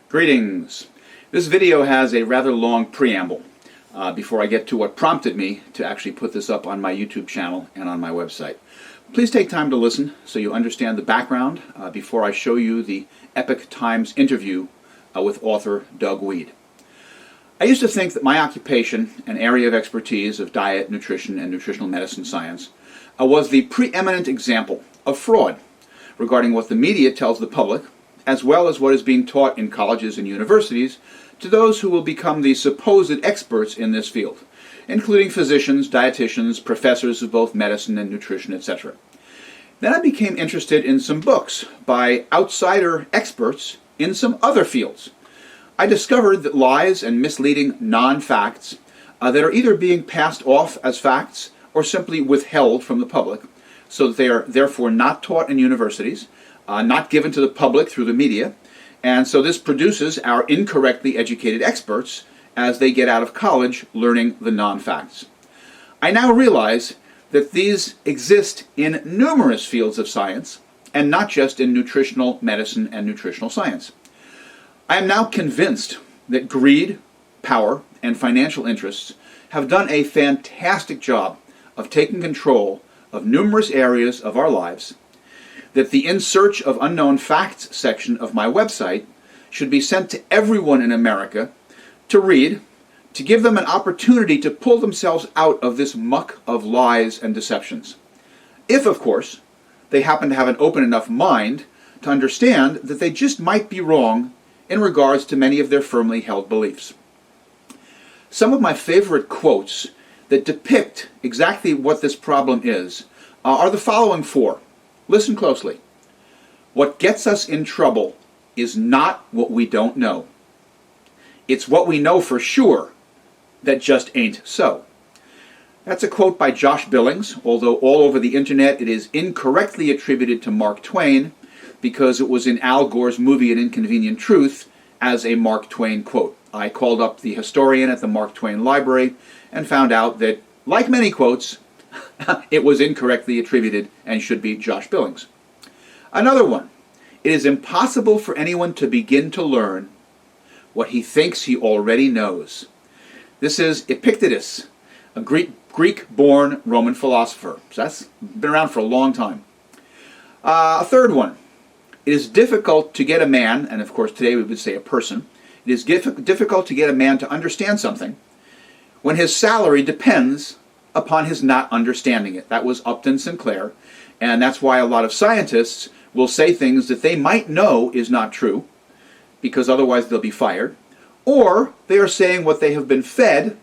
Greetings. This video has a rather long preamble before I get to what prompted me to actually put this up on my YouTube channel and on my website. Please take time to listen so you understand the background before I show you the Epoch Times interview with author Doug Wead. I used to think that my occupation and area of expertise of diet, nutrition, and nutritional medicine science was the preeminent example of fraud regarding what the media tells the public, as well as what is being taught in colleges and universities to those who will become the supposed experts in this field, including physicians, dietitians, professors of both medicine and nutrition, etc. Then I became interested in some books by outsider experts in some other fields. I discovered that lies and misleading non-facts that are either being passed off as facts or simply withheld from the public, so that they are therefore not taught in universities, not given to the public through the media, and so this produces our incorrectly educated experts as they get out of college learning the non-facts. I now realize that these exist in numerous fields of science, and not just in nutritional medicine and nutritional science. I am now convinced that greed, power, and financial interests have done a fantastic job of taking control of numerous areas of our lives, that the In Search of Unknown Facts section of my website should be sent to everyone in America to read, to give them an opportunity to pull themselves out of this muck of lies and deceptions. If, of course, they happen to have an open enough mind to understand that they just might be wrong in regards to many of their firmly held beliefs. Some of my favorite quotes that depict exactly what this problem is are the following four. Listen closely. What gets us in trouble is not what we don't know. It's what we know for sure that just ain't so. That's a quote by Josh Billings, although all over the internet it is incorrectly attributed to Mark Twain because it was in Al Gore's movie An Inconvenient Truth as a Mark Twain quote. I called up the historian at the Mark Twain Library and found out that, like many quotes, it was incorrectly attributed and should be Josh Billings. Another one. It is impossible for anyone to begin to learn what he thinks he already knows. This is Epictetus, a Greek-born Roman philosopher. So that's been around for a long time. A third one. It is difficult to get a man, and of course today we would say a person, it is difficult to get a man to understand something when his salary depends upon his not understanding it. That was Upton Sinclair, and that's why a lot of scientists will say things that they might know is not true, because otherwise they'll be fired, or they are saying what they have been fed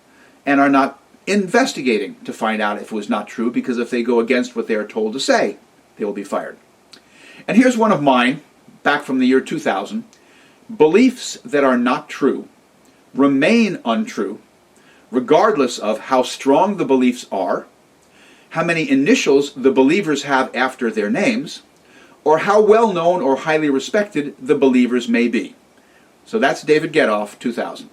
and are not investigating to find out if it was not true, because if they go against what they are told to say, they will be fired. And here's one of mine, back from the year 2000. Beliefs that are not true remain untrue, regardless of how strong the beliefs are, how many initials the believers have after their names, or how well known or highly respected the believers may be. So that's David Getoff, 2000.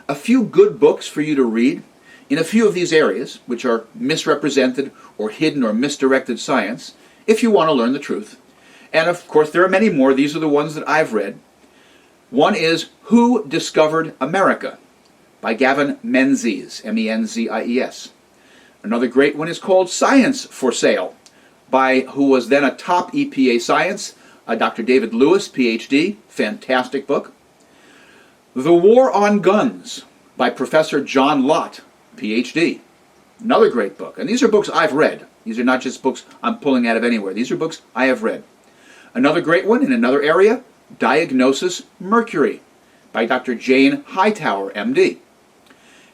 A few good books for you to read in a few of these areas, which are misrepresented or hidden or misdirected science, if you want to learn the truth. And of course there are many more. These are the ones that I've read. One is Who Discovered America? By Gavin Menzies, M-E-N-Z-I-E-S. Another great one is called Science for Sale, by who was then a top EPA science, Dr. David Lewis, Ph.D., fantastic book. The War on Guns, by Professor John Lott, Ph.D., another great book. And these are books I've read. These are not just books I'm pulling out of anywhere. These are books I have read. Another great one in another area, Diagnosis Mercury, by Dr. Jane Hightower, M.D.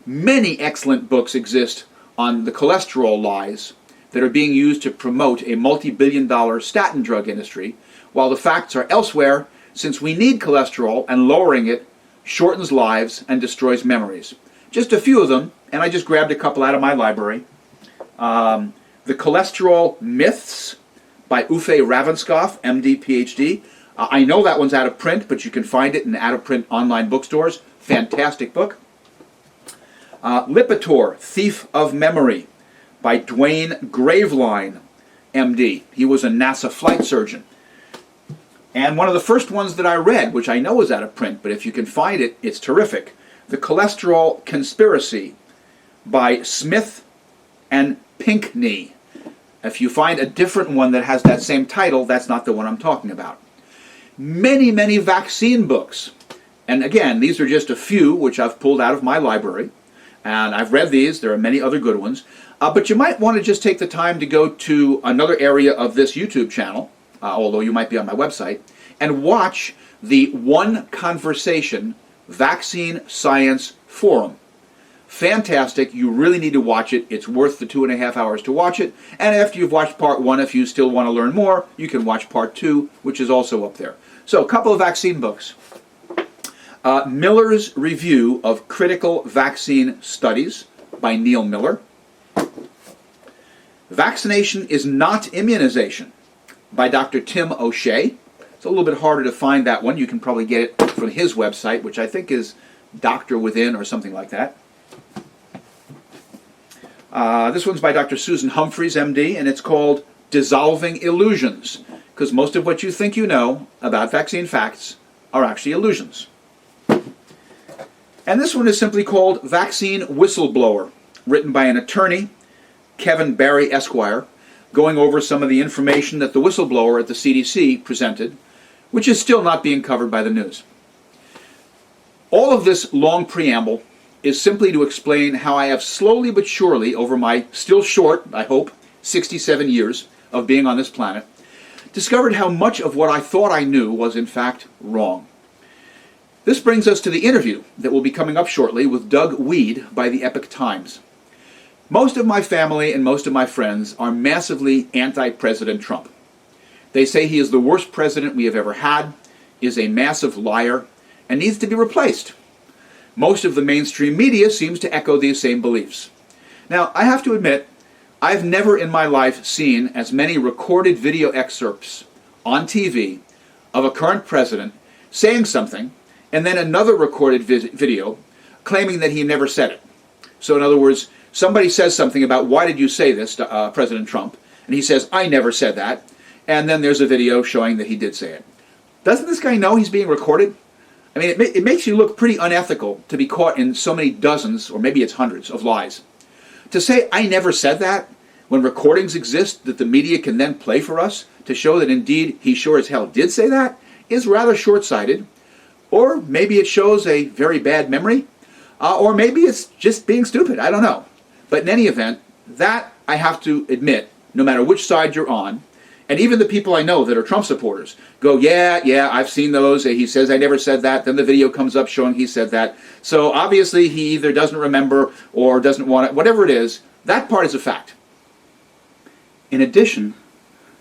Many excellent books exist on the cholesterol lies that are being used to promote a multi-billion-dollar statin drug industry, while the facts are elsewhere, since we need cholesterol and lowering it shortens lives and destroys memories. Just a few of them, and I just grabbed a couple out of my library. The Cholesterol Myths by Uffe Ravenscoff, MD, PhD. I know that one's out of print, but you can find it in out-of-print online bookstores. Fantastic book. Lipitor, Thief of Memory, by Dwayne Graveline, MD. He was a NASA flight surgeon. And one of the first ones that I read, which I know is out of print, but if you can find it, it's terrific. The Cholesterol Conspiracy by Smith and Pinkney. If you find a different one that has that same title, that's not the one I'm talking about. Many, many vaccine books. And again, these are just a few which I've pulled out of my library. And I've read these. There are many other good ones. But you might want to just take the time to go to another area of this YouTube channel, although you might be on my website, and watch the One Conversation Vaccine Science Forum. Fantastic. You really need to watch it. It's worth the 2.5 hours to watch it. And after you've watched part 1, if you still want to learn more, you can watch part 2, which is also up there. So, a couple of vaccine books. Miller's Review of Critical Vaccine Studies by Neil Miller. Vaccination is Not Immunization by Dr. Tim O'Shea. It's a little bit harder to find that one. You can probably get it from his website, which I think is Doctor Within or something like that. This one's by Dr. Susan Humphreys, MD, and it's called Dissolving Illusions, because most of what you think you know about vaccine facts are actually illusions. And this one is simply called Vaccine Whistleblower, written by an attorney, Kevin Barry, Esquire, going over some of the information that the whistleblower at the CDC presented, which is still not being covered by the news. All of this long preamble is simply to explain how I have slowly but surely, over my still short, I hope, 67 years of being on this planet, discovered how much of what I thought I knew was in fact wrong. This brings us to the interview that will be coming up shortly with Doug Weed by the Epoch Times. Most of my family and most of my friends are massively anti-President Trump. They say he is the worst president we have ever had, is a massive liar, and needs to be replaced. Most of the mainstream media seems to echo these same beliefs. Now, I have to admit, I've never in my life seen as many recorded video excerpts on TV of a current president saying something, and then another recorded video claiming that he never said it. So in other words, somebody says something about, why did you say this to President Trump? And he says, I never said that. And then there's a video showing that he did say it. Doesn't this guy know he's being recorded? I mean, it makes you look pretty unethical to be caught in so many dozens, or maybe it's hundreds, of lies. To say, I never said that, when recordings exist that the media can then play for us to show that indeed he sure as hell did say that, is rather short-sighted. Or maybe it shows a very bad memory, or maybe it's just being stupid. I don't know. But in any event, that I have to admit, no matter which side you're on, and even the people I know that are Trump supporters go, yeah, I've seen those. He says I never said that. Then the video comes up showing he said that. So obviously he either doesn't remember or doesn't want it. Whatever it is, that part is a fact. In addition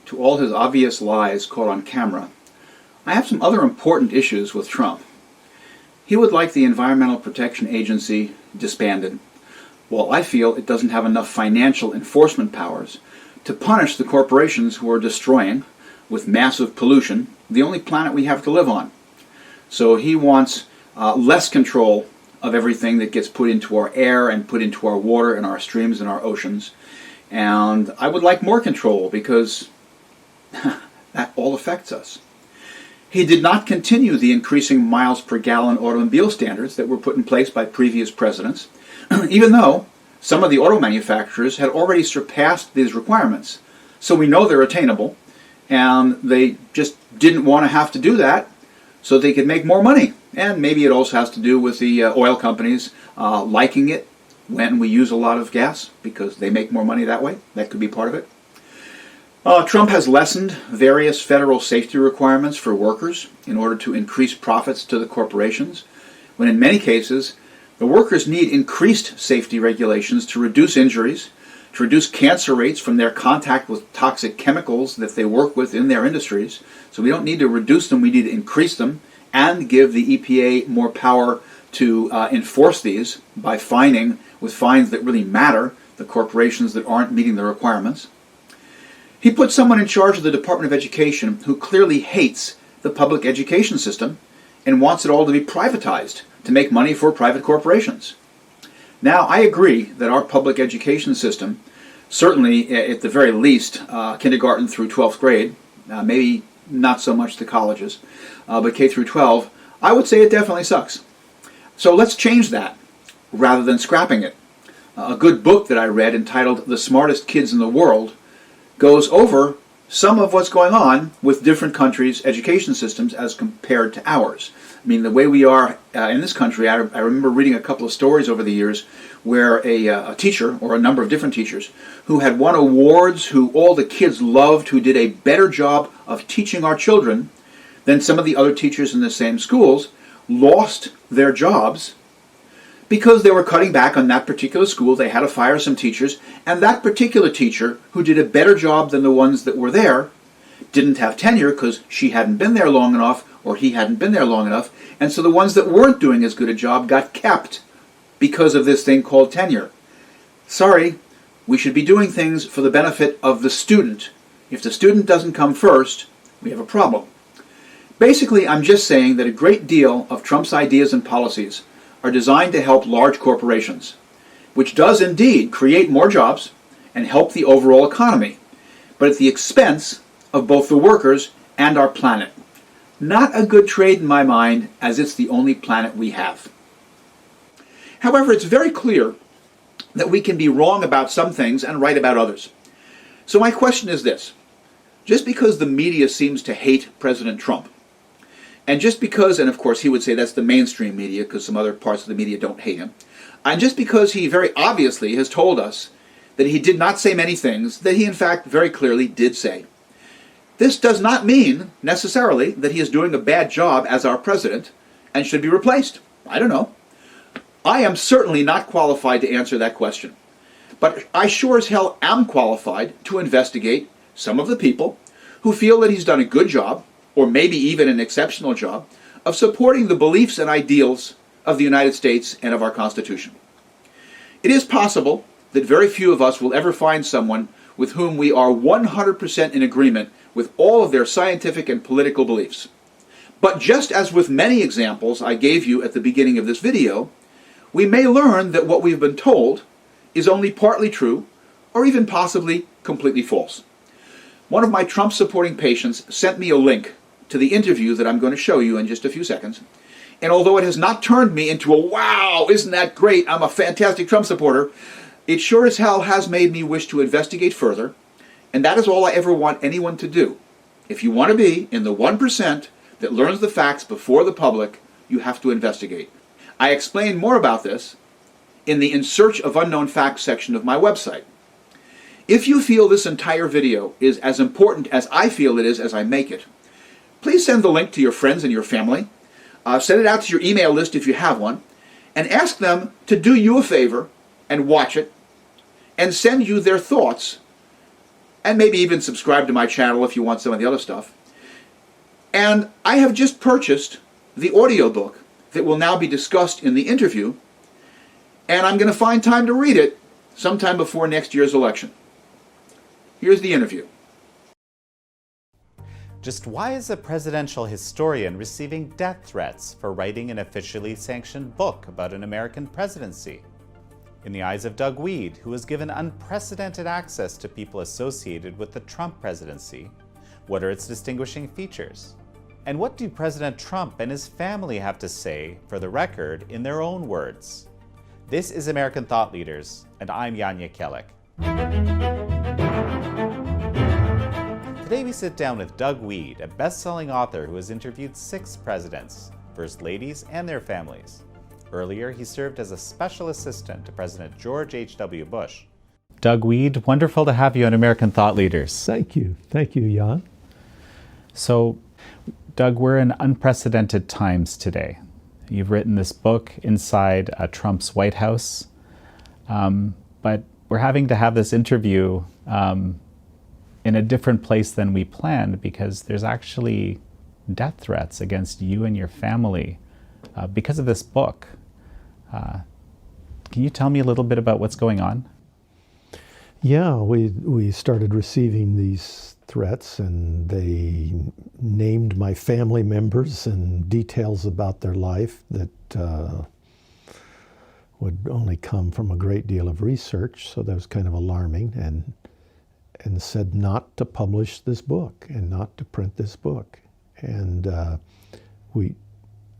to all his obvious lies caught on camera, I have some other important issues with Trump. He would like the Environmental Protection Agency disbanded, while I feel it doesn't have enough financial enforcement powers to punish the corporations who are destroying, with massive pollution, the only planet we have to live on. So he wants less control of everything that gets put into our air and put into our water and our streams and our oceans. And I would like more control because that all affects us. He did not continue the increasing miles per gallon automobile standards that were put in place by previous presidents, even though some of the auto manufacturers had already surpassed these requirements. So we know they're attainable, and they just didn't want to have to do that so they could make more money. And maybe it also has to do with the oil companies liking it when we use a lot of gas, because they make more money that way. That could be part of it. Trump has lessened various federal safety requirements for workers in order to increase profits to the corporations, when in many cases the workers need increased safety regulations to reduce injuries, to reduce cancer rates from their contact with toxic chemicals that they work with in their industries. So we don't need to reduce them, we need to increase them and give the EPA more power to enforce these by fining, with fines that really matter, the corporations that aren't meeting the requirements. He put someone in charge of the Department of Education who clearly hates the public education system and wants it all to be privatized to make money for private corporations. Now, I agree that our public education system, certainly at the very least, kindergarten through 12th grade, maybe not so much the colleges, but K through 12, I would say it definitely sucks. So let's change that rather than scrapping it. A good book that I read entitled The Smartest Kids in the World goes over some of what's going on with different countries' education systems as compared to ours. I mean, the way we are in this country, I remember reading a couple of stories over the years where a teacher, or a number of different teachers, who had won awards, who all the kids loved, who did a better job of teaching our children than some of the other teachers in the same schools, lost their jobs because they were cutting back on that particular school. They had to fire some teachers, and that particular teacher, who did a better job than the ones that were there, didn't have tenure because she hadn't been there long enough, or he hadn't been there long enough, and so the ones that weren't doing as good a job got kept because of this thing called tenure. Sorry, we should be doing things for the benefit of the student. If the student doesn't come first, we have a problem. Basically, I'm just saying that a great deal of Trump's ideas and policies are designed to help large corporations, which does indeed create more jobs and help the overall economy, but at the expense of both the workers and our planet. Not a good trade in my mind, as it's the only planet we have. However, it's very clear that we can be wrong about some things and right about others. So my question is this: just because the media seems to hate President Trump, and just because, and of course he would say that's the mainstream media because some other parts of the media don't hate him, and just because he very obviously has told us that he did not say many things that he in fact very clearly did say, this does not mean necessarily that he is doing a bad job as our president and should be replaced. I don't know. I am certainly not qualified to answer that question, but I sure as hell am qualified to investigate some of the people who feel that he's done a good job, or maybe even an exceptional job, of supporting the beliefs and ideals of the United States and of our Constitution. It is possible that very few of us will ever find someone with whom we are 100% in agreement with all of their scientific and political beliefs. But just as with many examples I gave you at the beginning of this video, we may learn that what we've been told is only partly true, or even possibly completely false. One of my Trump-supporting patients sent me a link to the interview that I'm going to show you in just a few seconds, and although it has not turned me into a wow, isn't that great, I'm a fantastic Trump supporter, it sure as hell has made me wish to investigate further, and that is all I ever want anyone to do. If you want to be in the 1% that learns the facts before the public, you have to investigate. I explain more about this in the In Search of Unknown Facts section of my website. If you feel this entire video is as important as I feel it is as I make it, please send the link to your friends and your family. Send it out to your email list if you have one, and ask them to do you a favor and watch it, and send you their thoughts, and maybe even subscribe to my channel if you want some of the other stuff. And I have just purchased the audiobook that will now be discussed in the interview, and I'm going to find time to read it sometime before next year's election. Here's the interview. Just why is a presidential historian receiving death threats for writing an officially sanctioned book about an American presidency? In the eyes of Doug Weed, who was given unprecedented access to people associated with the Trump presidency, what are its distinguishing features? And what do President Trump and his family have to say, for the record, in their own words? This is American Thought Leaders, and I'm Yanya Kellick. Today we sit down with Doug Weed, a best-selling author who has interviewed 6 presidents, first ladies, and their families. Earlier, he served as a special assistant to President George H.W. Bush. Doug Weed, wonderful to have you on American Thought Leaders. Thank you. Thank you, Jan. So, Doug, we're in unprecedented times today. You've written this book inside Trump's White House, but we're having to have this interview in a different place than we planned because there's actually death threats against you and your family because of this book. Can you tell me a little bit about what's going on? Yeah, we started receiving these threats, and they named my family members and details about their life that would only come from a great deal of research, so that was kind of alarming. And and said not to publish this book and not to print this book. And we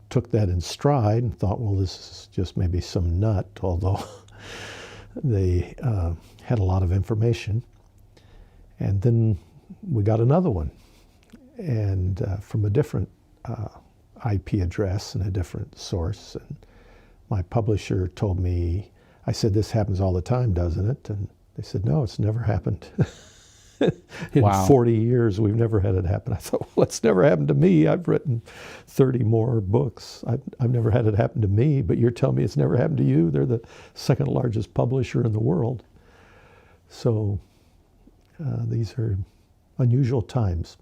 took that in stride and thought, well, this is just maybe some nut, although they had a lot of information. And then we got another one, and from a different IP address and a different source. And my publisher told me, I said, this happens all the time, doesn't it? And they said, no, it's never happened. In Wow. 40 years, we've never had it happen. I thought, well, it's never happened to me. I've written 30 more books. I've never had it happen to me, but you're telling me it's never happened to you? They're the second largest publisher in the world. So these are unusual times.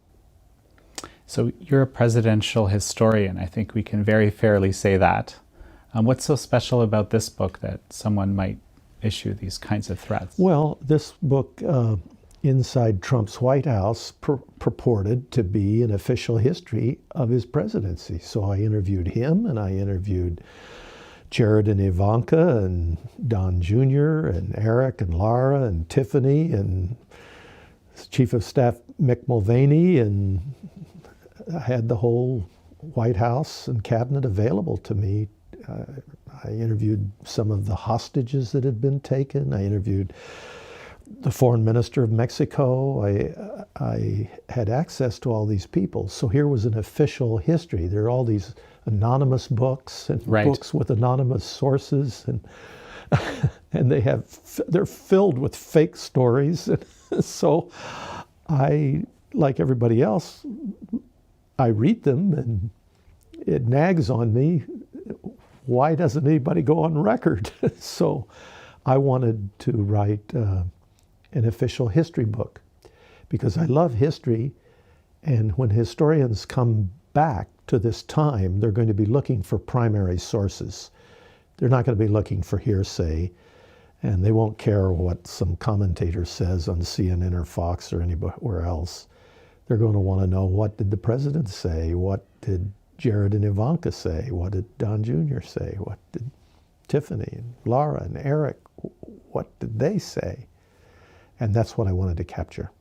So you're a presidential historian. I think we can very fairly say that. What's so special about this book that someone might issue these kinds of threats? Well, this book, Inside Trump's White House, purported to be an official history of his presidency. So I interviewed him, and I interviewed Jared and Ivanka, and Don Jr., and Eric, and Lara, and Tiffany, and Chief of Staff Mick Mulvaney, and I had the whole White House and cabinet available to me. I interviewed some of the hostages that had been taken. I interviewed the foreign minister of Mexico. I had access to all these people. So here was an official history. There are all these anonymous books and Right. books with anonymous sources, and and they're filled with fake stories. So I, like everybody else, I read them and it nags on me. Why doesn't anybody go on record? So I wanted to write an official history book because I love history, and when historians come back to this time, they're going to be looking for primary sources. They're not going to be looking for hearsay, and they won't care what some commentator says on CNN or Fox or anywhere else. They're going to want to know, what did the president say? What did Jared and Ivanka say? What did Don Jr. say? What did Tiffany and Laura and Eric, what did they say? And that's what I wanted to capture.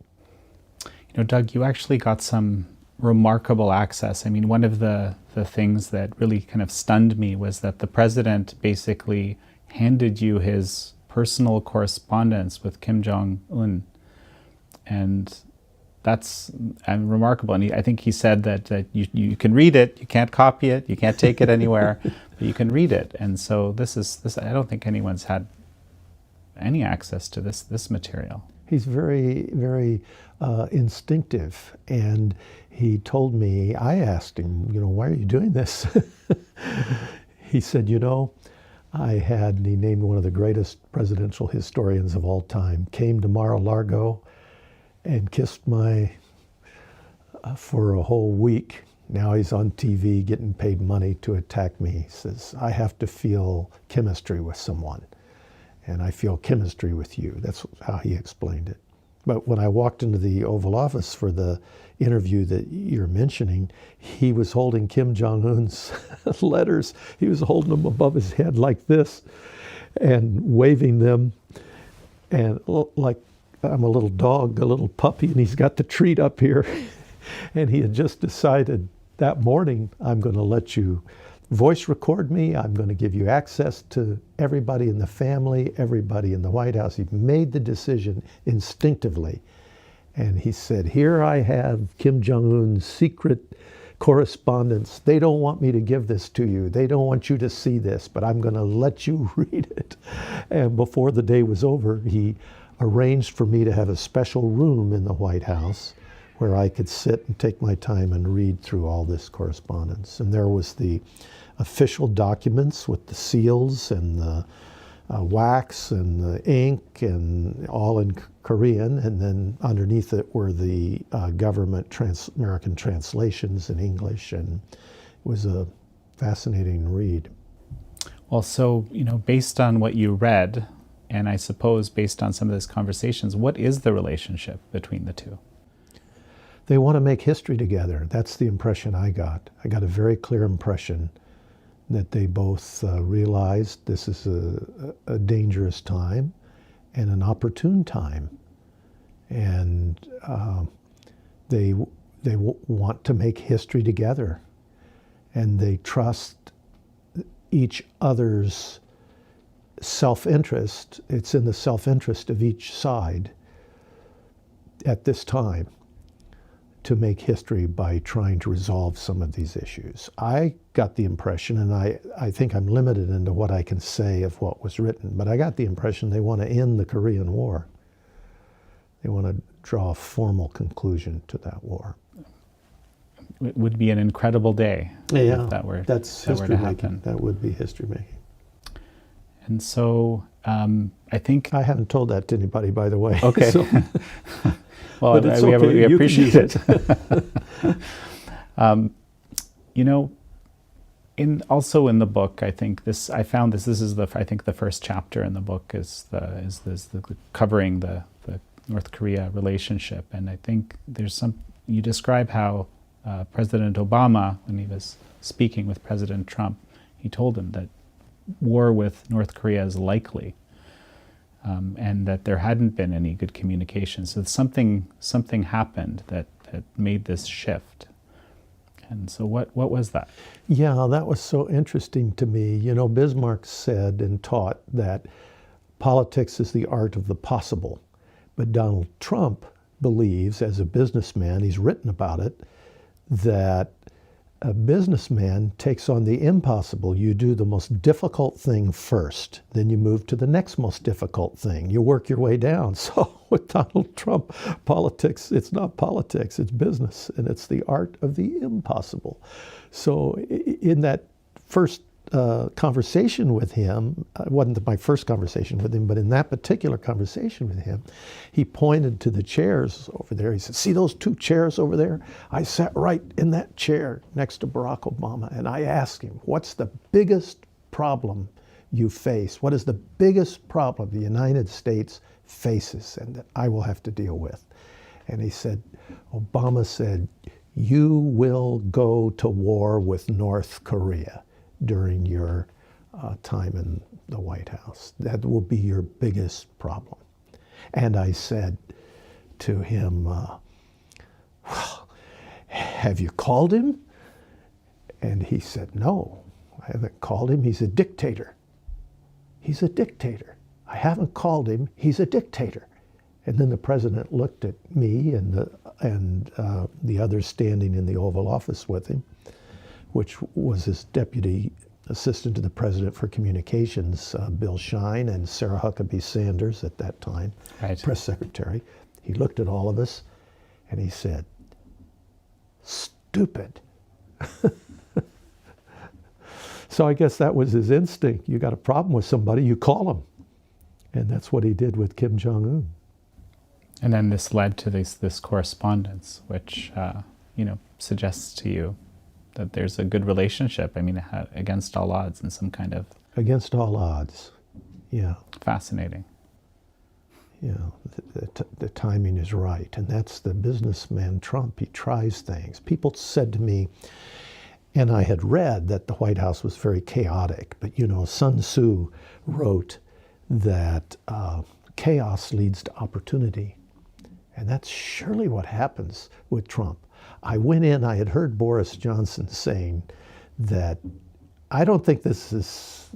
You know, Doug, you actually got some remarkable access. I mean, one of the things that really kind of stunned me was that the president basically handed you his personal correspondence with Kim Jong-un. And that's remarkable. And I think he said that you can read it, you can't copy it, you can't take it anywhere, but you can read it. And so this, I don't think anyone's had any access to this material. He's very, very instinctive, and he told me, I asked him, why are you doing this? He said, and he named one of the greatest presidential historians of all time, came to Mar-a-Lago and kissed for a whole week. Now he's on TV getting paid money to attack me. He says, I have to feel chemistry with someone, and I feel chemistry with you. That's how he explained it. But when I walked into the Oval Office for the interview that you're mentioning, he was holding Kim Jong-un's letters. He was holding them above his head like this and waving them, and like I'm a little dog, a little puppy, and he's got the treat up here. And he had just decided that morning, I'm going to let you voice record me. I'm going to give you access to everybody in the family, everybody in the White House. He made the decision instinctively. And he said, here I have Kim Jong-un's secret correspondence. They don't want me to give this to you. They don't want you to see this, but I'm going to let you read it. And before the day was over, he arranged for me to have a special room in the White House where I could sit and take my time and read through all this correspondence. And there was the official documents with the seals and the wax and the ink, and all in Korean, and then underneath it were the government American translations in English, and it was a fascinating read. Well, so, based on what you read, and I suppose based on some of these conversations, what is the relationship between the two? They want to make history together. That's the impression I got. I got a very clear impression that they both realized this is a dangerous time and an opportune time. And they want to make history together, and they trust each other's self-interest. It's in the self-interest of each side at this time to make history by trying to resolve some of these issues. I got the impression, and I think I'm limited into what I can say of what was written, but I got the impression they want to end the Korean War. They want to draw a formal conclusion to that war. It would be an incredible day if that were, that's that history were to making. happen. That would be history making. And so I think... I haven't told that to anybody, by the way. Okay. So, well, but it's we okay. You appreciate can use it. You know, also in the book, I think this is the first chapter in the book is covering the North Korea relationship, and I think you describe how President Obama, when he was speaking with President Trump, he told him that war with North Korea is likely, and that there hadn't been any good communication. So something happened that made this shift. And so what was that? Yeah, that was so interesting to me. You know, Bismarck said and taught that politics is the art of the possible. But Donald Trump believes, as a businessman, he's written about it, that a businessman takes on the impossible. You do the most difficult thing first, then you move to the next most difficult thing. You work your way down. So with Donald Trump, politics, it's not politics, it's business, and it's the art of the impossible. So in that first conversation with him, it wasn't my first conversation with him, but in that particular conversation with him, he pointed to the chairs over there. He said, "See those two chairs over there? I sat right in that chair next to Barack Obama, and I asked him, what's the biggest problem you face? What is the biggest problem the United States faces and that I will have to deal with?" And he said, Obama said, "You will go to war with North Korea during your time in the White House. That will be your biggest problem." And I said to him, "Well, have you called him?" And he said, "No, I haven't called him. He's a dictator. He's a dictator. I haven't called him. He's a dictator." And then the president looked at me and the others standing in the Oval Office with him, which was his deputy assistant to the president for communications, Bill Shine, and Sarah Huckabee Sanders at that time, right, press secretary. He looked at all of us and he said, "Stupid." So I guess that was his instinct. You got a problem with somebody, you call him. And that's what he did with Kim Jong-un. And then this led to this correspondence, which suggests to you that there's a good relationship. I mean, against all odds, in some kind of... Against all odds, yeah. Fascinating. Yeah, the timing is right. And that's the businessman Trump. He tries things. People said to me, and I had read that the White House was very chaotic, but Sun Tzu wrote that chaos leads to opportunity. And that's surely what happens with Trump. I went in, I had heard Boris Johnson saying that I don't think this is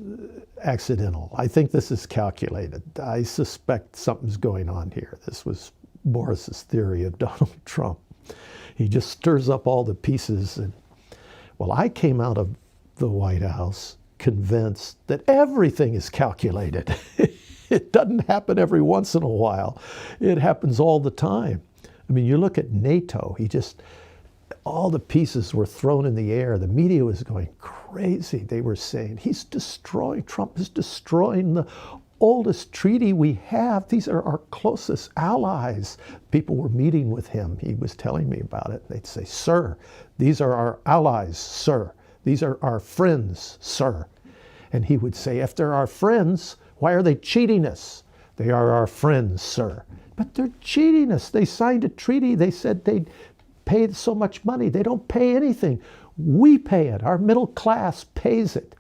accidental. I think this is calculated. I suspect something's going on here. This was Boris's theory of Donald Trump. He just stirs up all the pieces. And well, I came out of the White House convinced that everything is calculated. It doesn't happen every once in a while. It happens all the time. I mean, you look at NATO, all the pieces were thrown in the air. The media was going crazy. They were saying, Trump is destroying the oldest treaty we have. These are our closest allies. People were meeting with him. He was telling me about it. They'd say, "Sir, these are our allies, sir. These are our friends, sir." And he would say, "If they're our friends, why are they cheating us?" "They are our friends, sir." "But they're cheating us. They signed a treaty. They said they'd pay so much money. They don't pay anything. We pay it. Our middle class pays it.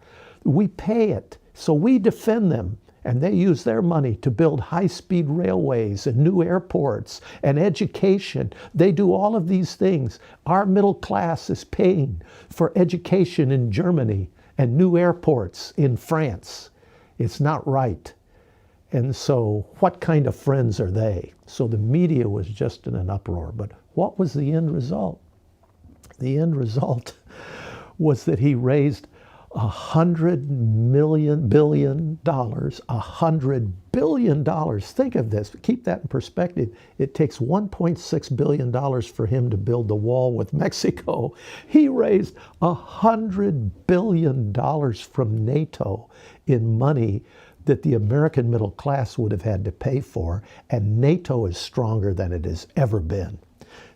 We pay it. So we defend them. And they use their money to build high-speed railways and new airports and education. They do all of these things. Our middle class is paying for education in Germany and new airports in France. It's not right. And so what kind of friends are they? So the media was just in an uproar. But what was the end result? The end result was that he raised $100 billion. Think of this, keep that in perspective. It takes $1.6 billion for him to build the wall with Mexico. He raised $100 billion from NATO in money that the American middle class would have had to pay for, and NATO is stronger than it has ever been.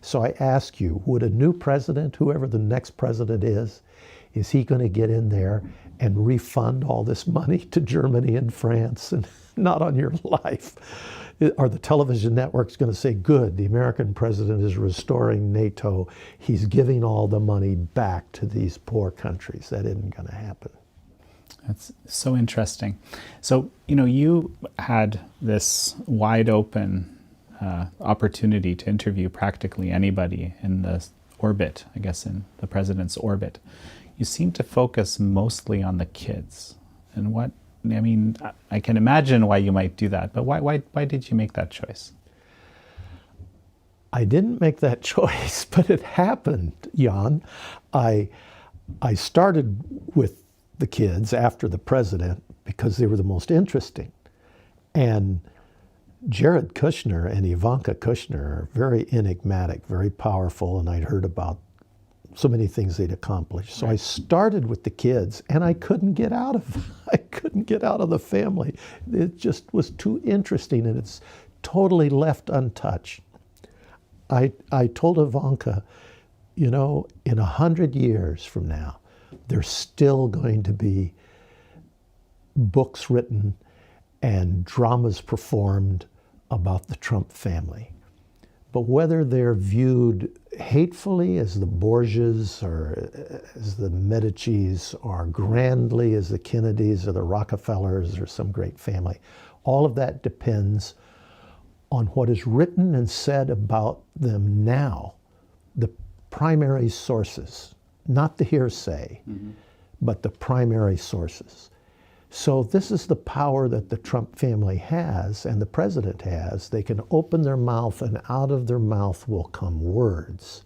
So I ask you, would a new president, whoever the next president is he going to get in there and refund all this money to Germany and France? And not on your life. Are the television networks going to say, good, the American president is restoring NATO, he's giving all the money back to these poor countries? That isn't going to happen. That's so interesting. So, you had this wide open opportunity to interview practically anybody in the orbit, I guess in the president's orbit. You seem to focus mostly on the kids. And I can imagine why you might do that, but why did you make that choice? I didn't make that choice, but it happened, Jan. I started with the kids after the president because they were the most interesting. And Jared Kushner and Ivanka Kushner are very enigmatic, very powerful, and I'd heard about so many things they'd accomplished. So I started with the kids, and I couldn't get out of the family. It just was too interesting, and it's totally left untouched. I told Ivanka, in 100 years from now, there's still going to be books written and dramas performed about the Trump family. But whether they're viewed hatefully as the Borgias or as the Medicis or grandly as the Kennedys or the Rockefellers or some great family, all of that depends on what is written and said about them now, the primary sources, not the hearsay, but the primary sources. So this is the power that the Trump family has and the president has. They can open their mouth, and out of their mouth will come words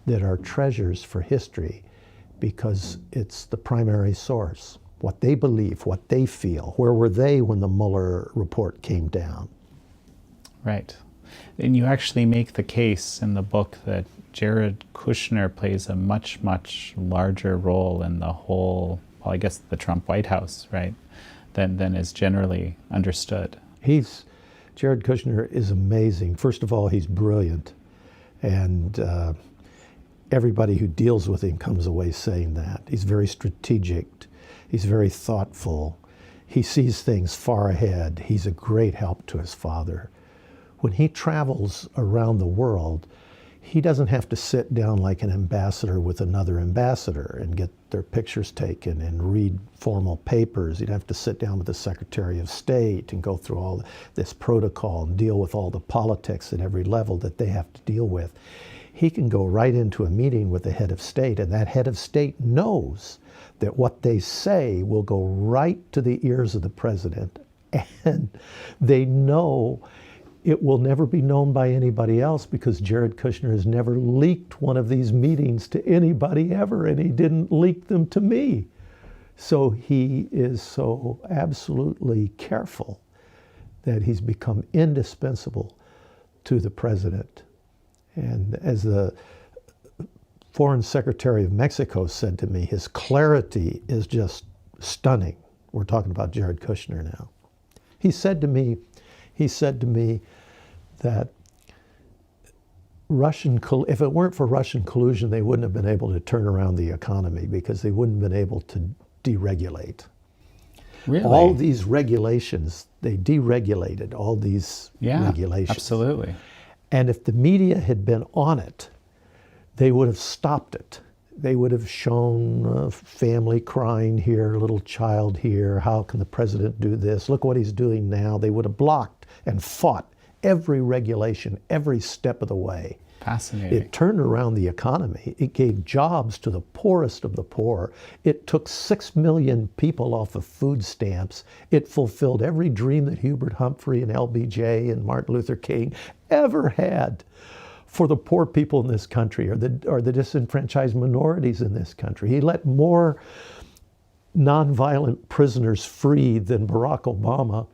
that are treasures for history because it's the primary source, what they believe, what they feel. Where were they when the Mueller report came down? Right. And you actually make the case in the book that Jared Kushner plays a much, much larger role in the whole, well, I guess the Trump White House, right, than is generally understood. Jared Kushner is amazing. First of all, he's brilliant. And everybody who deals with him comes away saying that. He's very strategic. He's very thoughtful. He sees things far ahead. He's a great help to his father. When he travels around the world, he doesn't have to sit down like an ambassador with another ambassador and get their pictures taken and read formal papers. He'd have to sit down with the Secretary of State and go through all this protocol and deal with all the politics at every level that they have to deal with. He can go right into a meeting with the head of state, and that head of state knows that what they say will go right to the ears of the president, and they know it will never be known by anybody else because Jared Kushner has never leaked one of these meetings to anybody ever, and he didn't leak them to me. So he is so absolutely careful that he's become indispensable to the president. And as the Foreign Secretary of Mexico said to me, his clarity is just stunning. We're talking about Jared Kushner now. He said to me that if it weren't for Russian collusion, they wouldn't have been able to turn around the economy because they wouldn't have been able to deregulate. Really? All these regulations, they deregulated all these regulations. Absolutely. And if the media had been on it, they would have stopped it. they would have shown a family crying here, a little child here. How can the president do this? Look what he's doing now. They would have blocked and fought every regulation, every step of the way. Fascinating. It turned around the economy. It gave jobs to the poorest of the poor. It took 6 million people off of food stamps. It fulfilled every dream that Hubert Humphrey and LBJ and Martin Luther King ever had for the poor people in this country, or the disenfranchised minorities in this country. He let more nonviolent prisoners free than Barack Obama.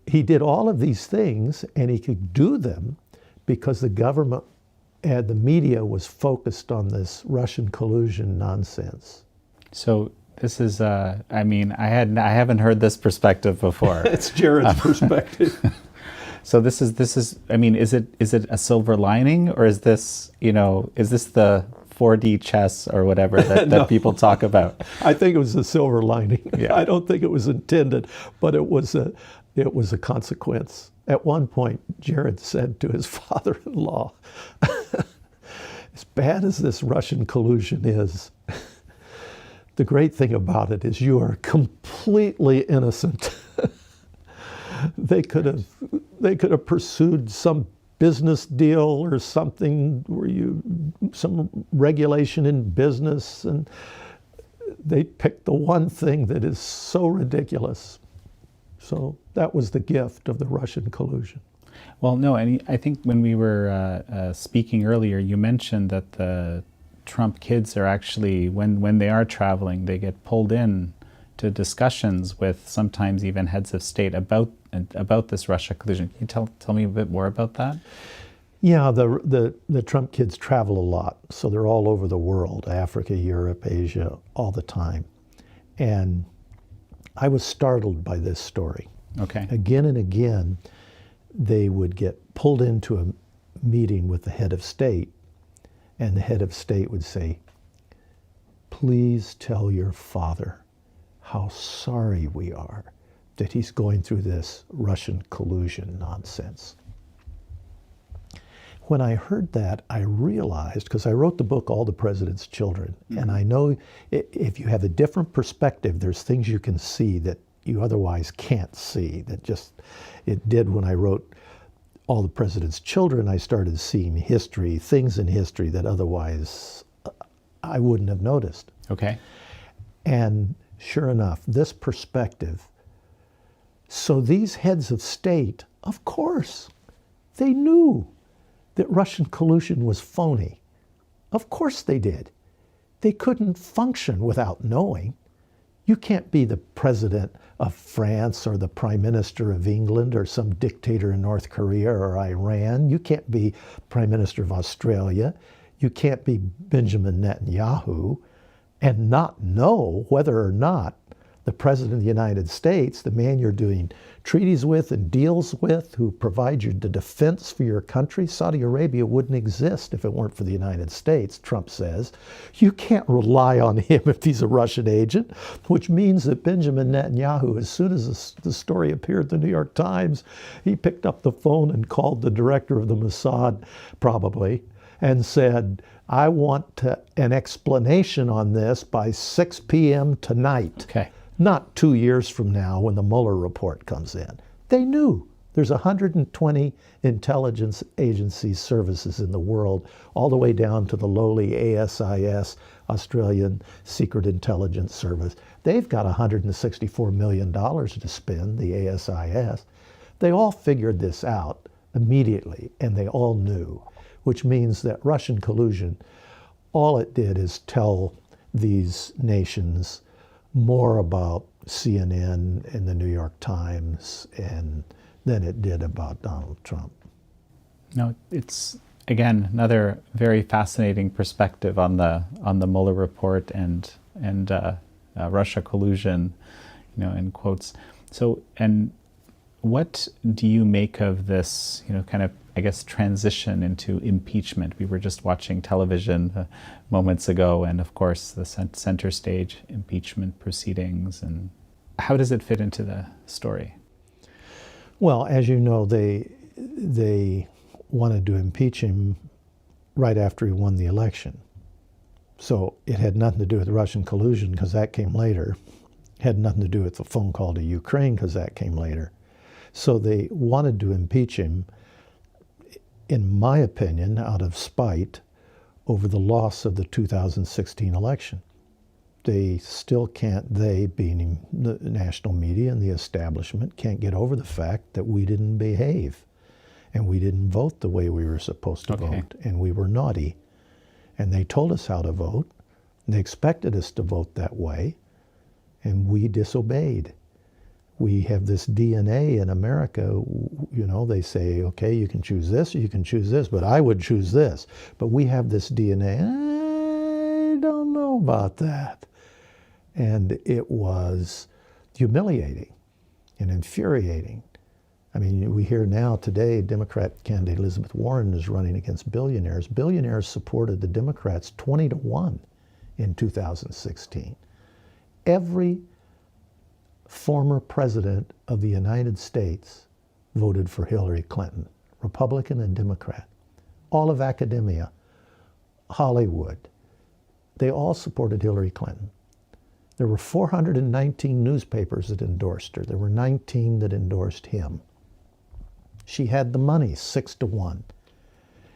He did all of these things, and he could do them because the government and the media was focused on this Russian collusion nonsense. So this is, I mean, I haven't heard this perspective before. It's Jared's perspective. So this is, I mean, is it a silver lining, or is this, is this the 4D chess or whatever that No. people talk about? I think it was a silver lining. Yeah. I don't think it was intended, but it was a consequence. At one point, Jared said to his father-in-law, as bad as this Russian collusion is, the great thing about it is you are completely innocent. They could have pursued some business deal or something some regulation in business, and they picked the one thing that is so ridiculous. So that was the gift of the Russian collusion. Well, no, and I think when we were speaking earlier, you mentioned that the Trump kids are actually, when they are traveling, they get pulled in to discussions with sometimes even heads of state about this Russia collusion. Can you tell me a bit more about that? Yeah, the Trump kids travel a lot, so they're all over the world, Africa, Europe, Asia, all the time. And I was startled by this story. Okay. Again and again, they would get pulled into a meeting with the head of state, and the head of state would say, "Please tell your father how sorry we are that he's going through this Russian collusion nonsense." When I heard that, I realized, because I wrote the book, All the President's Children, and I know if you have a different perspective, there's things you can see that you otherwise can't see. It did when I wrote All the President's Children. I started seeing history, things in history that otherwise I wouldn't have noticed. Okay. And sure enough, this perspective. So these heads of state, of course, they knew that Russian collusion was phony. Of course they did. They couldn't function without knowing. You can't be the president of France or the prime minister of England or some dictator in North Korea or Iran. You can't be prime minister of Australia. You can't be Benjamin Netanyahu and not know whether or not the president of the United States, the man you're doing treaties with and deals with, who provides you the defense for your country. Saudi Arabia wouldn't exist if it weren't for the United States, Trump says. You can't rely on him if he's a Russian agent, which means that Benjamin Netanyahu, as soon as the story appeared in the New York Times, he picked up the phone and called the director of the Mossad, probably, and said, "I want an explanation on this by 6 p.m. tonight." Okay. Not 2 years from now when the Mueller report comes in. They knew. There's 120 intelligence agency services in the world, all the way down to the lowly ASIS, Australian Secret Intelligence Service. They've got $164 million to spend, the ASIS. They all figured this out immediately, and they all knew, which means that Russian collusion, all it did is tell these nations more about CNN and the New York Times than it did about Donald Trump. No, it's again another very fascinating perspective on the Mueller report and Russia collusion, in quotes. So, and what do you make of this, kind of, I guess, transition into impeachment? We were just watching television moments ago, and of course the center stage impeachment proceedings. And how does it fit into the story? Well, as you know, they wanted to impeach him right after he won the election. So it had nothing to do with Russian collusion because that came later. It had nothing to do with the phone call to Ukraine because that came later. So they wanted to impeach him, in my opinion, out of spite over the loss of the 2016 election. They still can't, they being the national media and the establishment, can't get over the fact that we didn't behave and we didn't vote the way we were supposed to vote, and we were naughty. And they told us how to vote, and they expected us to vote that way, and we disobeyed. We have this DNA in America, you know, they say, okay, you can choose this or you can choose this, but I would choose this. But we have this DNA, I don't know about that. And it was humiliating and infuriating. I mean, we hear now today, Democrat candidate Elizabeth Warren is running against billionaires. Billionaires supported the Democrats 20-1 in 2016. Every former president of the United States voted for Hillary Clinton, Republican and Democrat. All of academia, Hollywood, they all supported Hillary Clinton. There were 419 newspapers that endorsed her. There were 19 that endorsed him. She had the money, 6-1.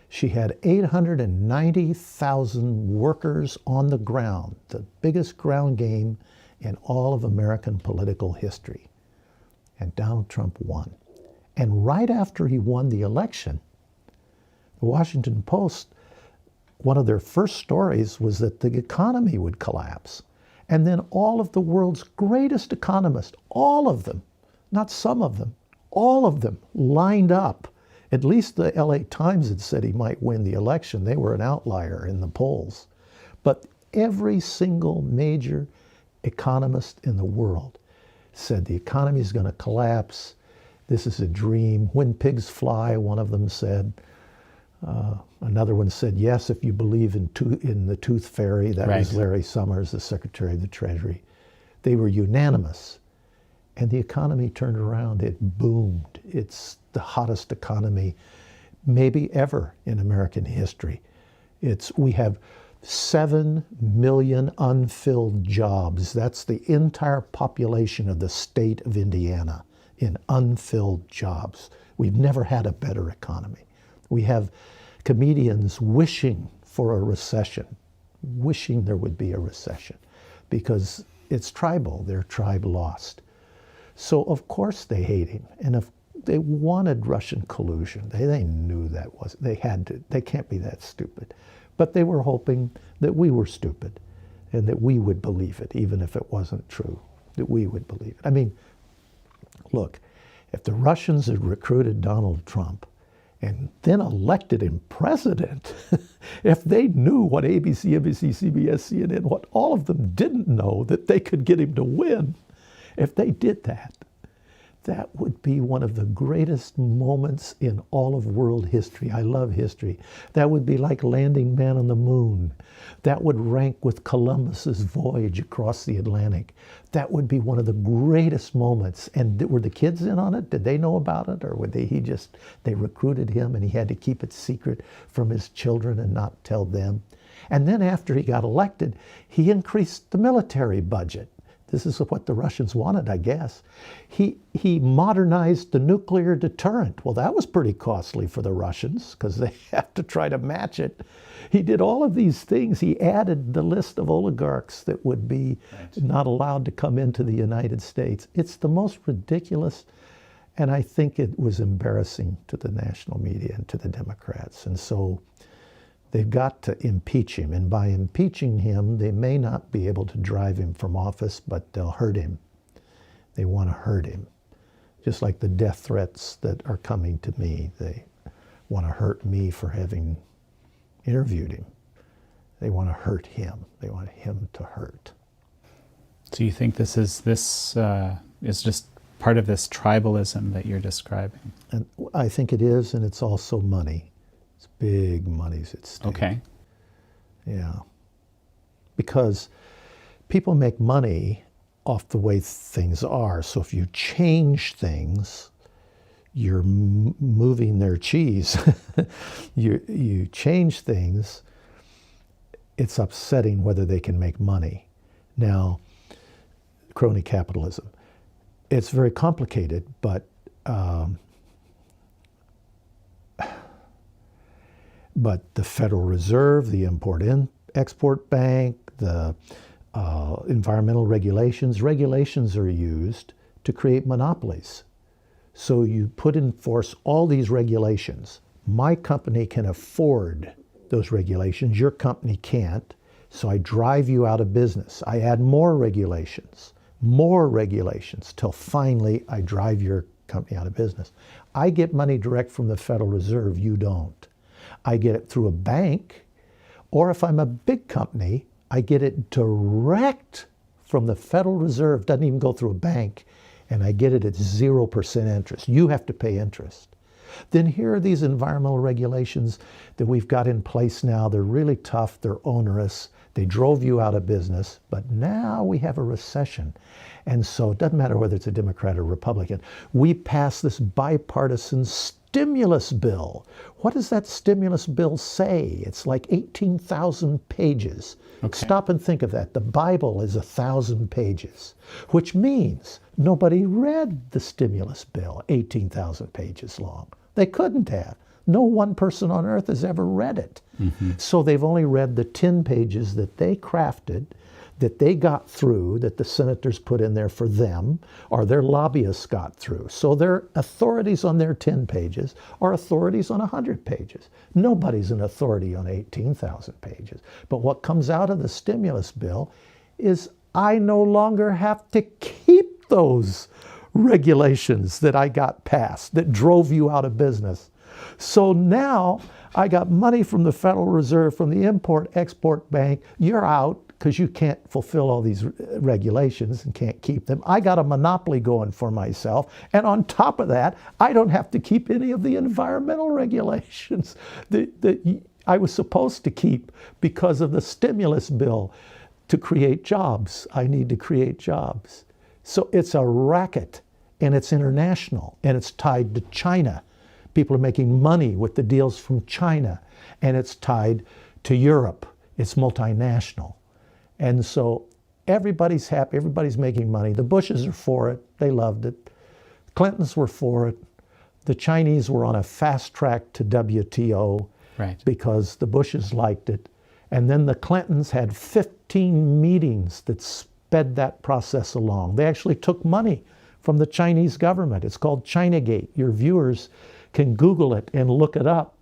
She had 890,000 workers on the ground, the biggest ground game in all of American political history. And Donald Trump won. And right after he won the election, the Washington Post, one of their first stories was that the economy would collapse. And then all of the world's greatest economists, all of them, not some of them, all of them lined up. At least the LA Times had said he might win the election. They were an outlier in the polls. But every single major economist in the world said the economy is going to collapse. This is a dream. When pigs fly, one of them said. Another one said, yes, if you believe in the tooth fairy. That was Larry Summers, the Secretary of the Treasury. They were unanimous. And the economy turned around. It boomed. It's the hottest economy maybe ever in American history. We have 7 million unfilled jobs. That's the entire population of the state of Indiana in unfilled jobs. We've never had a better economy. We have comedians wishing for a recession, wishing there would be a recession, because it's tribal. Their tribe lost. So of course they hate him. And if they wanted Russian collusion, they knew that was, they had to, they can't be that stupid. But they were hoping that we were stupid and that we would believe it, even if it wasn't true, that we would believe it. I mean, look, if the Russians had recruited Donald Trump and then elected him president, if they knew what ABC, NBC, CBS, CNN, what all of them didn't know, that they could get him to win, if they did that, that would be one of the greatest moments in all of world history. I love history. That would be like landing man on the moon. That would rank with Columbus's voyage across the Atlantic. That would be one of the greatest moments. And were the kids in on it? Did they know about it? Or they recruited him and he had to keep it secret from his children and not tell them? And then after he got elected, he increased the military budget. This is what the Russians wanted, I guess. He modernized the nuclear deterrent. Well, that was pretty costly for the Russians because they have to try to match it. He did all of these things. He added the list of oligarchs that would be not allowed to come into the United States. It's the most ridiculous, and I think it was embarrassing to the national media and to the Democrats. And so they've got to impeach him, and by impeaching him, they may not be able to drive him from office, but they'll hurt him. They want to hurt him. Just like the death threats that are coming to me. They want to hurt me for having interviewed him. They want to hurt him. They want him to hurt. Do you think this is just part of this tribalism that you're describing? And I think it is, and it's also money. Big money's at stake. Okay. Yeah. Because people make money off the way things are. So if you change things, you're moving their cheese. You change things, it's upsetting whether they can make money. Now, crony capitalism. It's very complicated, but the Federal Reserve, the Import-Export Bank, the environmental regulations are used to create monopolies. So you put in force all these regulations. My company can afford those regulations. Your company can't. So I drive you out of business. I add more regulations, till finally I drive your company out of business. I get money direct from the Federal Reserve. You don't. I get it through a bank, or if I'm a big company, I get it direct from the Federal Reserve. Doesn't even go through a bank, and I get it at 0% interest. You have to pay interest. Then here are these environmental regulations that we've got in place now. They're really tough, they're onerous, they drove you out of business, but now we have a recession. And so it doesn't matter whether it's a Democrat or Republican. We pass this bipartisan stimulus bill. What does that stimulus bill say? It's like 18,000 pages. Okay. Stop and think of that. The Bible is 1,000 pages, which means nobody read the stimulus bill, 18,000 pages long. They couldn't have. No one person on earth has ever read it. Mm-hmm. So they've only read the 10 pages that they crafted, that they got through, that the senators put in there for them, or their lobbyists got through. So their authorities on their 10 pages are authorities on 100 pages. Nobody's an authority on 18,000 pages. But what comes out of the stimulus bill is I no longer have to keep those regulations that I got passed that drove you out of business. So now I got money from the Federal Reserve, from the Import-Export Bank. You're out because you can't fulfill all these regulations and can't keep them. I got a monopoly going for myself. And on top of that, I don't have to keep any of the environmental regulations that I was supposed to keep because of the stimulus bill to create jobs. I need to create jobs. So it's a racket, and it's international, and it's tied to China. People are making money with the deals from China, and it's tied to Europe. It's multinational. And so everybody's happy, everybody's making money. The Bushes are for it, they loved it. Clintons were for it. The Chinese were on a fast track to WTO, right, because the Bushes liked it. And then the Clintons had 15 meetings that sped that process along. They actually took money from the Chinese government. It's called Chinagate. Your viewers can Google it and look it up.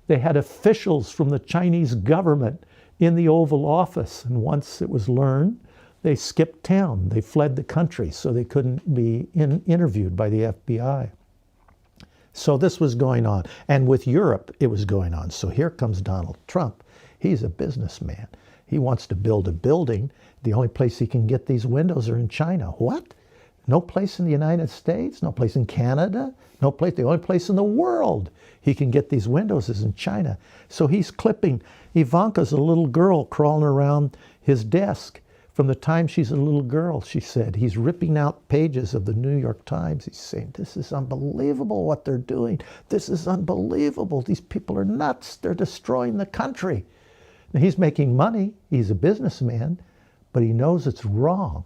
They had officials from the Chinese government in the Oval Office, and once it was learned, they skipped town. They fled the country so they couldn't be interviewed by the FBI. So this was going on. And with Europe, it was going on. So here comes Donald Trump. He's a businessman. He wants to build a building. The only place he can get these windows are in China. What? No place in the United States? No place in Canada? No place. The only place in the world he can get these windows is in China. So he's clipping. Ivanka's a little girl crawling around his desk. From the time she's a little girl, she said, he's ripping out pages of the New York Times. He's saying, this is unbelievable what they're doing. This is unbelievable. These people are nuts. They're destroying the country. Now, he's making money. He's a businessman, but he knows it's wrong.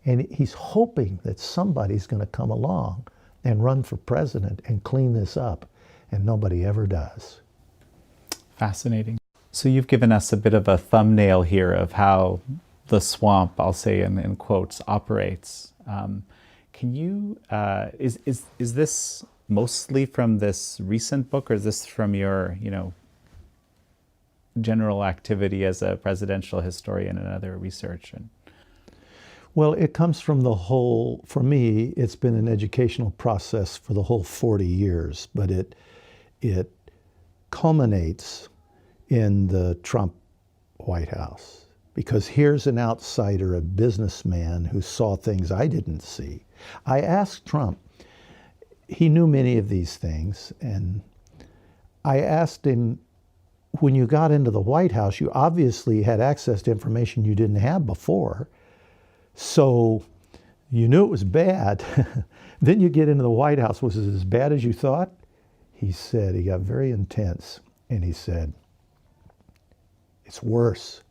And he's hoping that somebody's going to come along and run for president and clean this up. And nobody ever does. Fascinating. So you've given us a bit of a thumbnail here of how the swamp, I'll say in quotes, operates. Can you, is this mostly from this recent book, or is this from your, general activity as a presidential historian and other research? Well, it comes from the whole, for me, it's been an educational process for the whole 40 years, but it culminates in the Trump White House. Because here's an outsider, a businessman who saw things I didn't see. I asked Trump, he knew many of these things, and I asked him, when you got into the White House, you obviously had access to information you didn't have before. So you knew it was bad. Then you get into the White House. Was it as bad as you thought? He said, he got very intense, and he said, It's worse.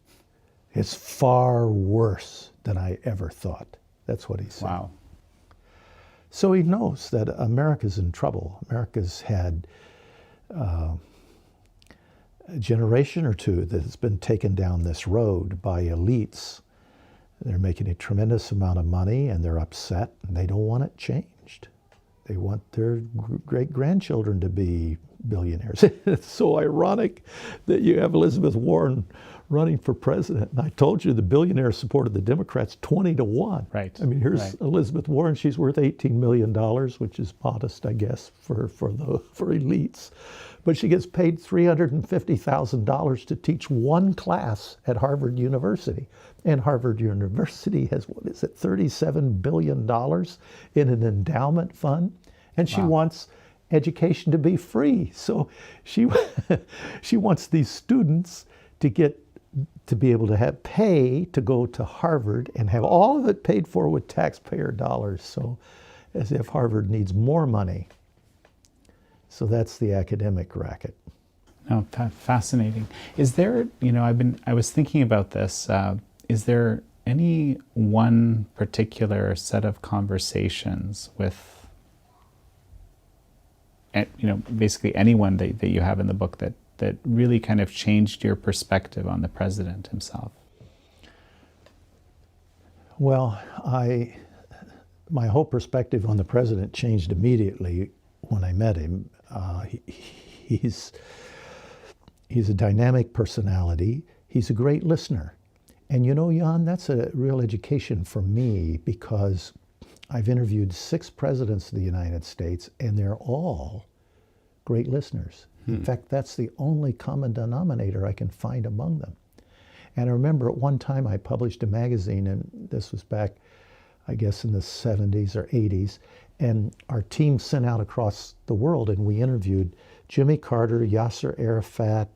It's far worse than I ever thought. That's what he said. Wow. So he knows that America's in trouble. America's had a generation or two that has been taken down this road by elites. They're making a tremendous amount of money and they're upset and they don't want it changed. They want their great-grandchildren to be billionaires. It's so ironic that you have Elizabeth Warren running for president. And I told you the billionaires supported the Democrats 20-1. Right. I mean, here's Elizabeth Warren. She's worth $18 million, which is modest, I guess, for elites. But she gets paid $350,000 to teach one class at Harvard University. And Harvard University has, what is it, $37 billion in an endowment fund. And she wants education to be free. So she wants these students to be able to have pay to go to Harvard and have all of it paid for with taxpayer dollars. So as if Harvard needs more money. So that's the academic racket. Oh, fascinating. Is there, I was thinking about this. Is there any one particular set of conversations with, basically anyone that you have in the book that really kind of changed your perspective on the president himself? Well, my whole perspective on the president changed immediately when I met him. He's a dynamic personality. He's a great listener. And Jan, that's a real education for me because I've interviewed 6 presidents of the United States and they're all great listeners. In fact, that's the only common denominator I can find among them. And I remember at one time I published a magazine, and this was back, I guess, in the 70s or 80s, and our team sent out across the world, and we interviewed Jimmy Carter, Yasser Arafat,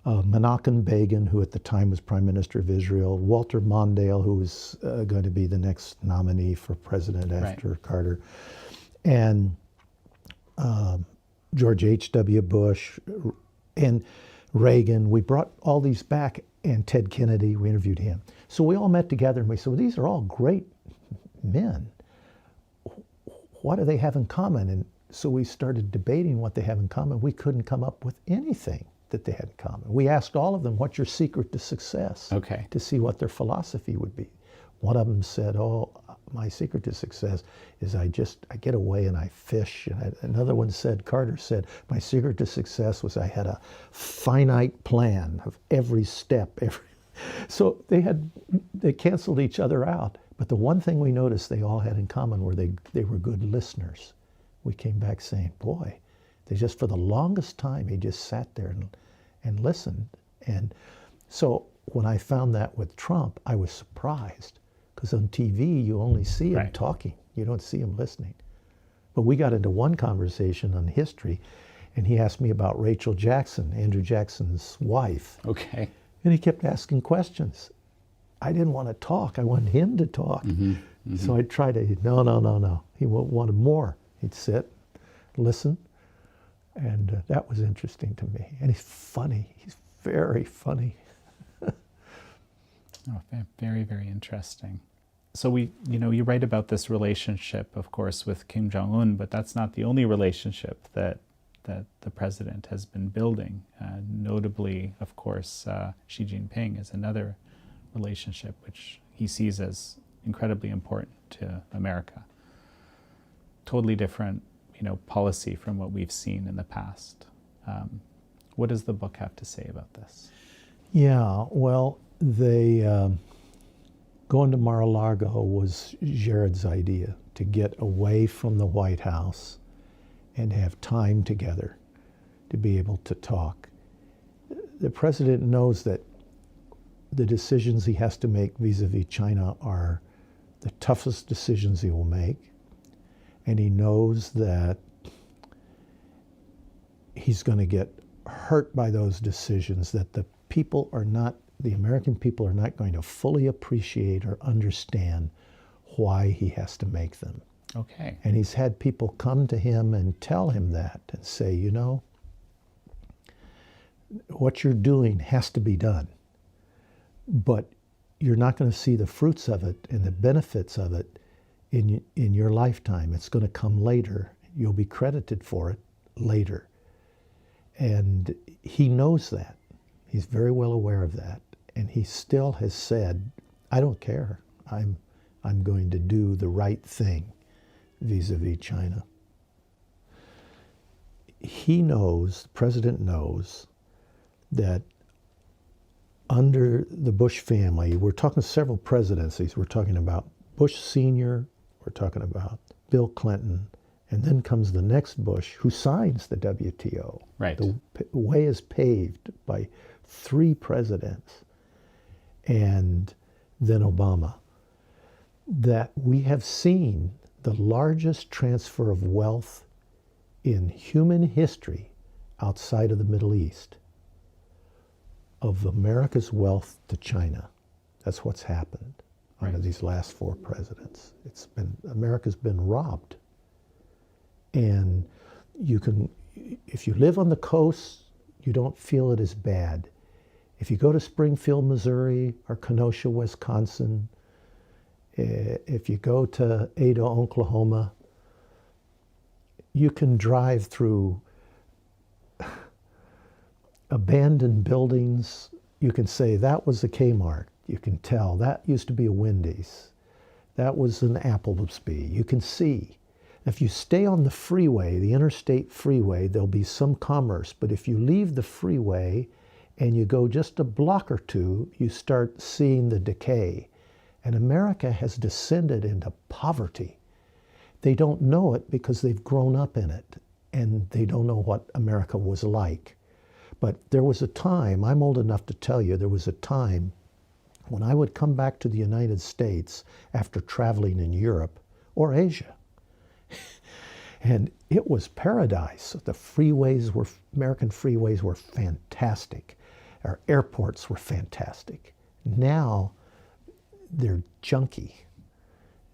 Menachem Begin, who at the time was Prime Minister of Israel, Walter Mondale, who was going to be the next nominee for president after Carter, and George H.W. Bush, and Reagan. We brought all these back, and Ted Kennedy, we interviewed him. So we all met together and we said, well, these are all great men. What do they have in common? And so we started debating what they have in common. We couldn't come up with anything that they had in common. We asked all of them, what's your secret to success? Okay. To see what their philosophy would be. One of them said, my secret to success is I get away and I fish. And another one said, Carter said, my secret to success was I had a finite plan of every step. So they canceled each other out. But the one thing we noticed they all had in common were they were good listeners. We came back saying, boy, they just, for the longest time, he just sat there and listened. And so when I found that with Trump, I was surprised. Because on TV, you only see him talking. You don't see him listening. But we got into one conversation on history, and he asked me about Rachel Jackson, Andrew Jackson's wife. Okay. And he kept asking questions. I didn't want to talk. I wanted him to talk. So I tried to, no. He wanted more. He'd sit, listen, and that was interesting to me. And he's funny. He's very funny. Oh, very, very interesting. So you write about this relationship, of course, with Kim Jong-un, but that's not the only relationship that the president has been building. Notably, of course, Xi Jinping is another relationship which he sees as incredibly important to America. Totally different, policy from what we've seen in the past. What does the book have to say about this? Yeah, well, going to Mar-a-Lago was Jared's idea, to get away from the White House and have time together to be able to talk. The president knows that the decisions he has to make vis-a-vis China are the toughest decisions he will make, and he knows that he's going to get hurt by those decisions, that the American people are not going to fully appreciate or understand why he has to make them. Okay. And he's had people come to him and tell him that and say, what you're doing has to be done. but you're not going to see the fruits of it and the benefits of it in your lifetime. It's going to come later. You'll be credited for it later. And he knows that. He's very well aware of that. And he still has said, I don't care. I'm going to do the right thing vis-a-vis China. He knows, the president knows, that under the Bush family, we're talking several presidencies. We're talking about Bush Sr., we're talking about Bill Clinton, and then comes the next Bush who signs the WTO. Right. The way is paved by 3 presidents, and then Obama, that we have seen the largest transfer of wealth in human history outside of the Middle East, of America's wealth to China. That's what's happened under these last 4 presidents. America's been robbed. And if you live on the coast, you don't feel it as bad. If you go to Springfield, Missouri, or Kenosha, Wisconsin, if you go to Ada, Oklahoma, you can drive through abandoned buildings. You can say, that was a Kmart. You can tell, that used to be a Wendy's. That was an Applebee. You can see. If you stay on the freeway, the interstate freeway, there'll be some commerce. But if you leave the freeway and you go just a block or 2, you start seeing the decay. And America has descended into poverty. They don't know it because they've grown up in it, and they don't know what America was like. But there was a time, I'm old enough to tell you, there was a time when I would come back to the United States after traveling in Europe or Asia. And it was paradise. The American freeways were fantastic. Our airports were fantastic. Now they're junky.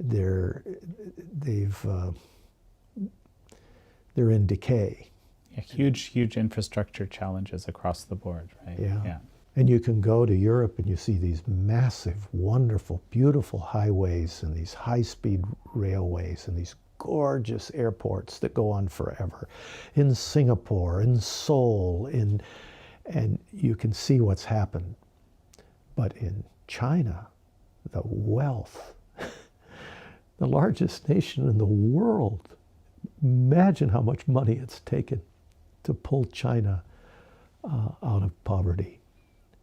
They're in decay. Yeah, huge infrastructure challenges across the board, right? Yeah. And you can go to Europe and you see these massive, wonderful, beautiful highways and these high-speed railways and these gorgeous airports that go on forever. In Singapore, in Seoul, and you can see what's happened. But in China, the wealth, the largest nation in the world, imagine how much money it's taken to pull China out of poverty.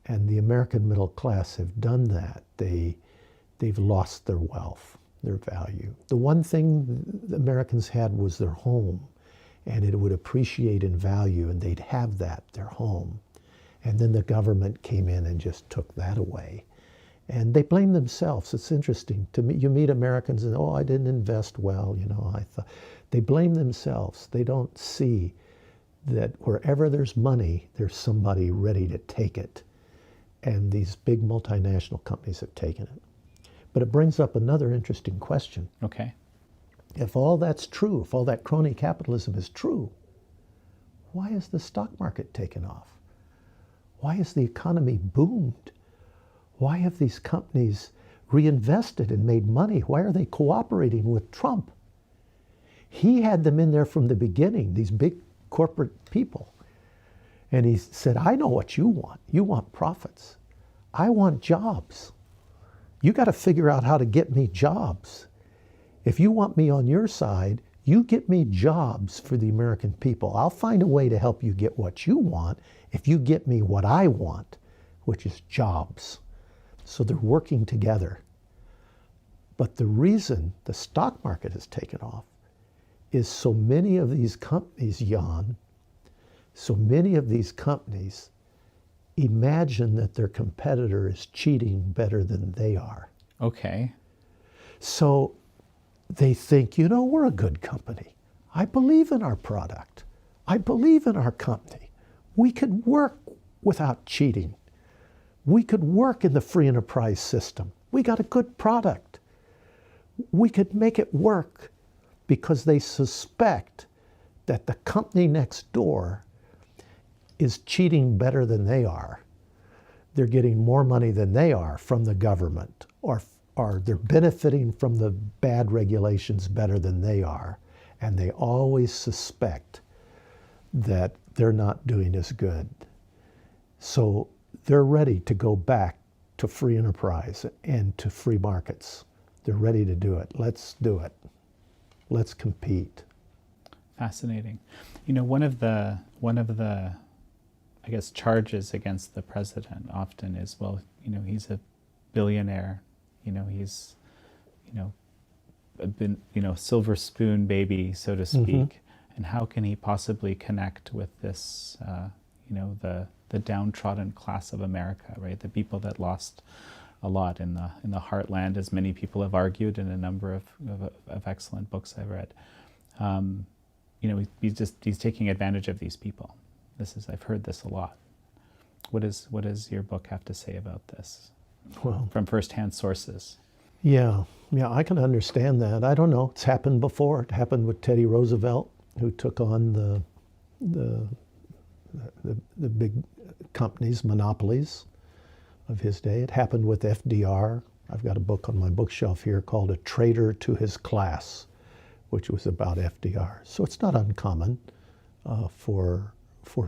And the American middle class have done that. They've lost their wealth, their value. The one thing the Americans had was their home, and it would appreciate in value, and they'd have that, their home. And then the government came in and just took that away. And they blame themselves. It's interesting. You meet Americans and, I didn't invest well, They blame themselves. They don't see that wherever there's money, there's somebody ready to take it. And these big multinational companies have taken it. But it brings up another interesting question. Okay. If all that's true, if all that crony capitalism is true, why has the stock market taken off? Why has the economy boomed? Why have these companies reinvested and made money? Why are they cooperating with Trump? He had them in there from the beginning, these big corporate people. And he said, I know what you want. You want profits. I want jobs. You got to figure out how to get me jobs. If you want me on your side, you get me jobs for the American people. I'll find a way to help you get what you want if you get me what I want, which is jobs. So they're working together. But the reason the stock market has taken off is so many of these companies, Jan, so many of these companies imagine that their competitor is cheating better than they are. Okay. So they think, we're a good company. I believe in our product. I believe in our company. We could work without cheating. We could work in the free enterprise system. We got a good product. We could make it work because they suspect that the company next door is cheating better than they are. they're getting more money than they are from the government, or they're benefiting from the bad regulations better than they are. And they always suspect that they're not doing as good. So they're ready to go back to free enterprise and to free markets. They're ready to do it. Let's do it. Let's compete. Fascinating. You know, one of the I guess charges against the president often is, well, you know, he's a billionaire. You know, he's, you know, been, you know, silver spoon baby, so to speak. And how can he possibly connect with this, you know, the downtrodden class of America, right? The people that lost a lot in the heartland, as many people have argued in a number of excellent books I've read. You know, he's taking advantage of these people. I've heard this a lot. What does your book have to say about this? Well, from firsthand sources. Yeah, I can understand that. I don't know. It's happened before. It happened with Teddy Roosevelt, who took on the big companies, monopolies of his day. It happened with FDR. I've got a book on my bookshelf here called A Traitor to His Class, which was about FDR. So it's not uncommon for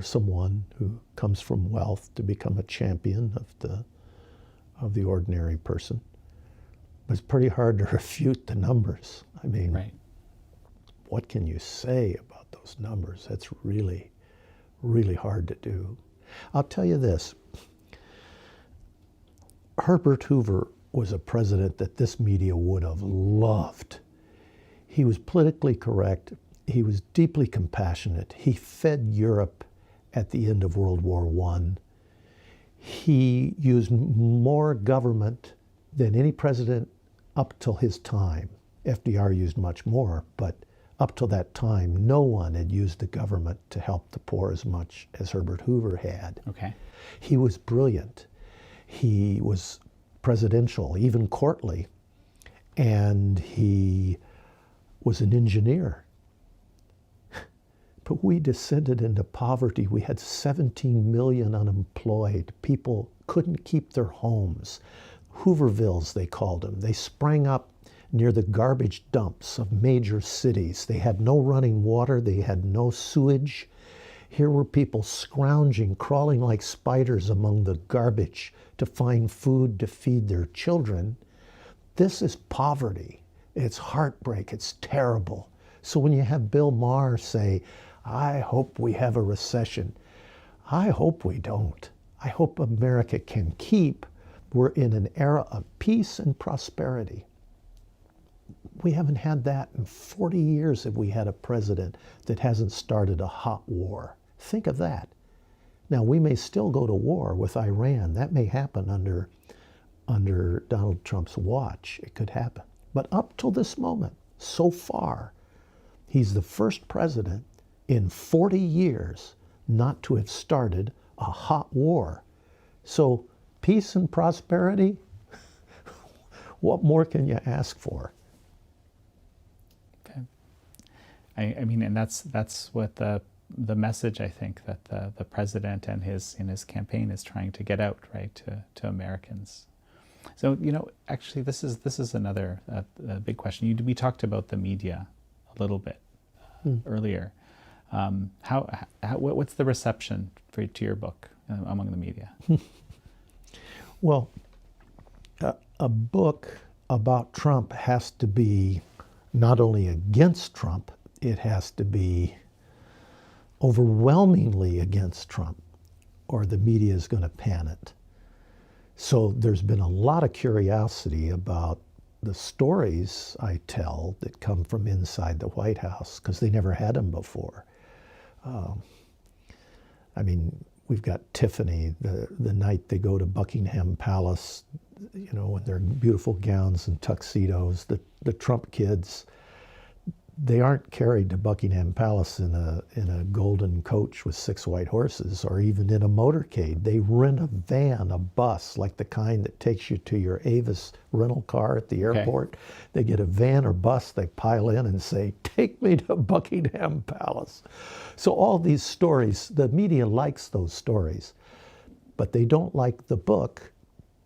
someone who comes from wealth to become a champion of the ordinary person. But it's pretty hard to refute the numbers. I mean, right. What can you say about those numbers? That's really, really hard to do. I'll tell you this. Herbert Hoover was a president that this media would have loved. He was politically correct. He was deeply compassionate. He fed Europe at the end of World War I. He used more government than any president up till his time. FDR used much more, but up till that time, no one had used the government to help the poor as much as Herbert Hoover had. Okay. He was brilliant. He was presidential, even courtly, and he was an engineer. But we descended into poverty. We had 17 million unemployed. People couldn't keep their homes. Hoovervilles, they called them. They sprang up near the garbage dumps of major cities. They had no running water. They had no sewage. Here were people scrounging, crawling like spiders among the garbage to find food to feed their children. This is poverty. It's heartbreak. It's terrible. So when you have Bill Maher say, I hope we have a recession, I hope we don't. I hope America can keep. We're in an era of peace and prosperity. We haven't had that in 40 years have we had a president that hasn't started a hot war. Think of that. Now, we may still go to war with Iran. That may happen under Donald Trump's watch. It could happen. But up till this moment, so far, he's the first president in 40 years not to have started a hot war. So peace and prosperity, what more can you ask for? Okay. I mean, and that's what the message, I think, that the president and in his campaign is trying to get out, right, to Americans. So, you know, actually, this is another a big question. We talked about the media a little bit earlier. What's the reception to your book among the media? Well, a book about Trump has to be not only against Trump, it has to be overwhelmingly against Trump, or the media is going to pan it. So there's been a lot of curiosity about the stories I tell that come from inside the White House, because they never had them before. I mean, we've got Tiffany, the night they go to Buckingham Palace, you know, in their beautiful gowns and tuxedos. The Trump kids, they aren't carried to Buckingham Palace in a golden coach with 6 white horses, or even in a motorcade. They rent a van, a bus, like the kind that takes you to your Avis rental car at the airport. Okay. They get a van or bus, they pile in and say, take me to Buckingham Palace. So all these stories, the media likes those stories. But they don't like the book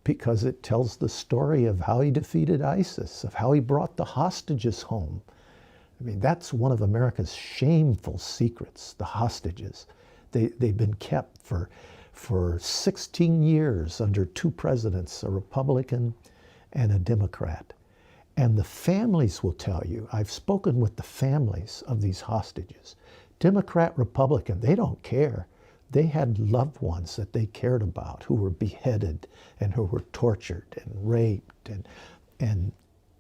because it tells the story of how he defeated ISIS, of how he brought the hostages home. I mean, that's one of America's shameful secrets, the hostages. They've been kept for 16 years under two presidents, a Republican and a Democrat. And the families will tell you, I've spoken with the families of these hostages. Democrat, Republican, they don't care. They had loved ones that they cared about who were beheaded and who were tortured and raped. And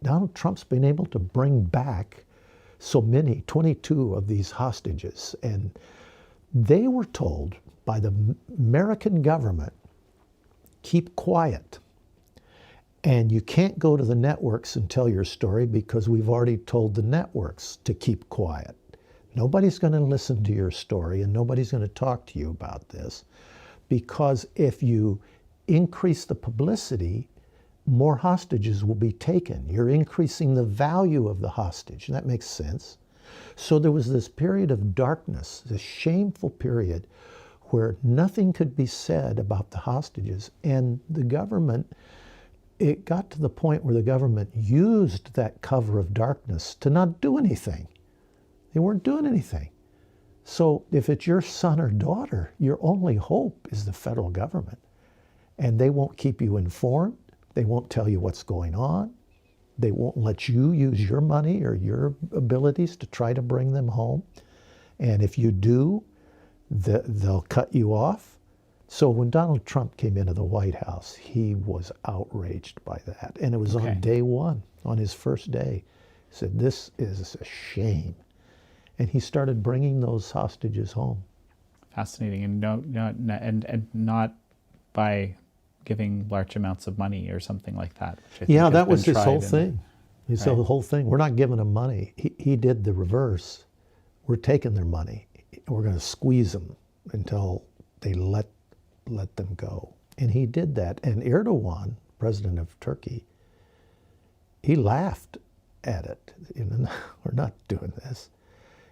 Donald Trump's been able to bring back so many, 22 of these hostages. And they were told by the American government, keep quiet. And you can't go to the networks and tell your story because we've already told the networks to keep quiet. Nobody's going to listen to your story and nobody's going to talk to you about this, because if you increase the publicity, more hostages will be taken. You're increasing the value of the hostage. That makes sense. So there was this period of darkness, this shameful period where nothing could be said about the hostages. And the government, it got to the point where the government used that cover of darkness to not do anything. They weren't doing anything. So if it's your son or daughter, your only hope is the federal government. And they won't keep you informed. They won't tell you what's going on. They won't let you use your money or your abilities to try to bring them home. And if you do, they'll cut you off. So when Donald Trump came into the White House, he was outraged by that. And it was on day one, on his first day. He said, this is a shame. And he started bringing those hostages home. Fascinating, and not by giving large amounts of money or something like that. Which I think Yeah, has that was been his whole tried thing. His whole thing. We're not giving them money. He did the reverse. We're taking their money. We're going to squeeze them until they let them go. And he did that. And Erdogan, president of Turkey, he laughed at it. You know, we're not doing this.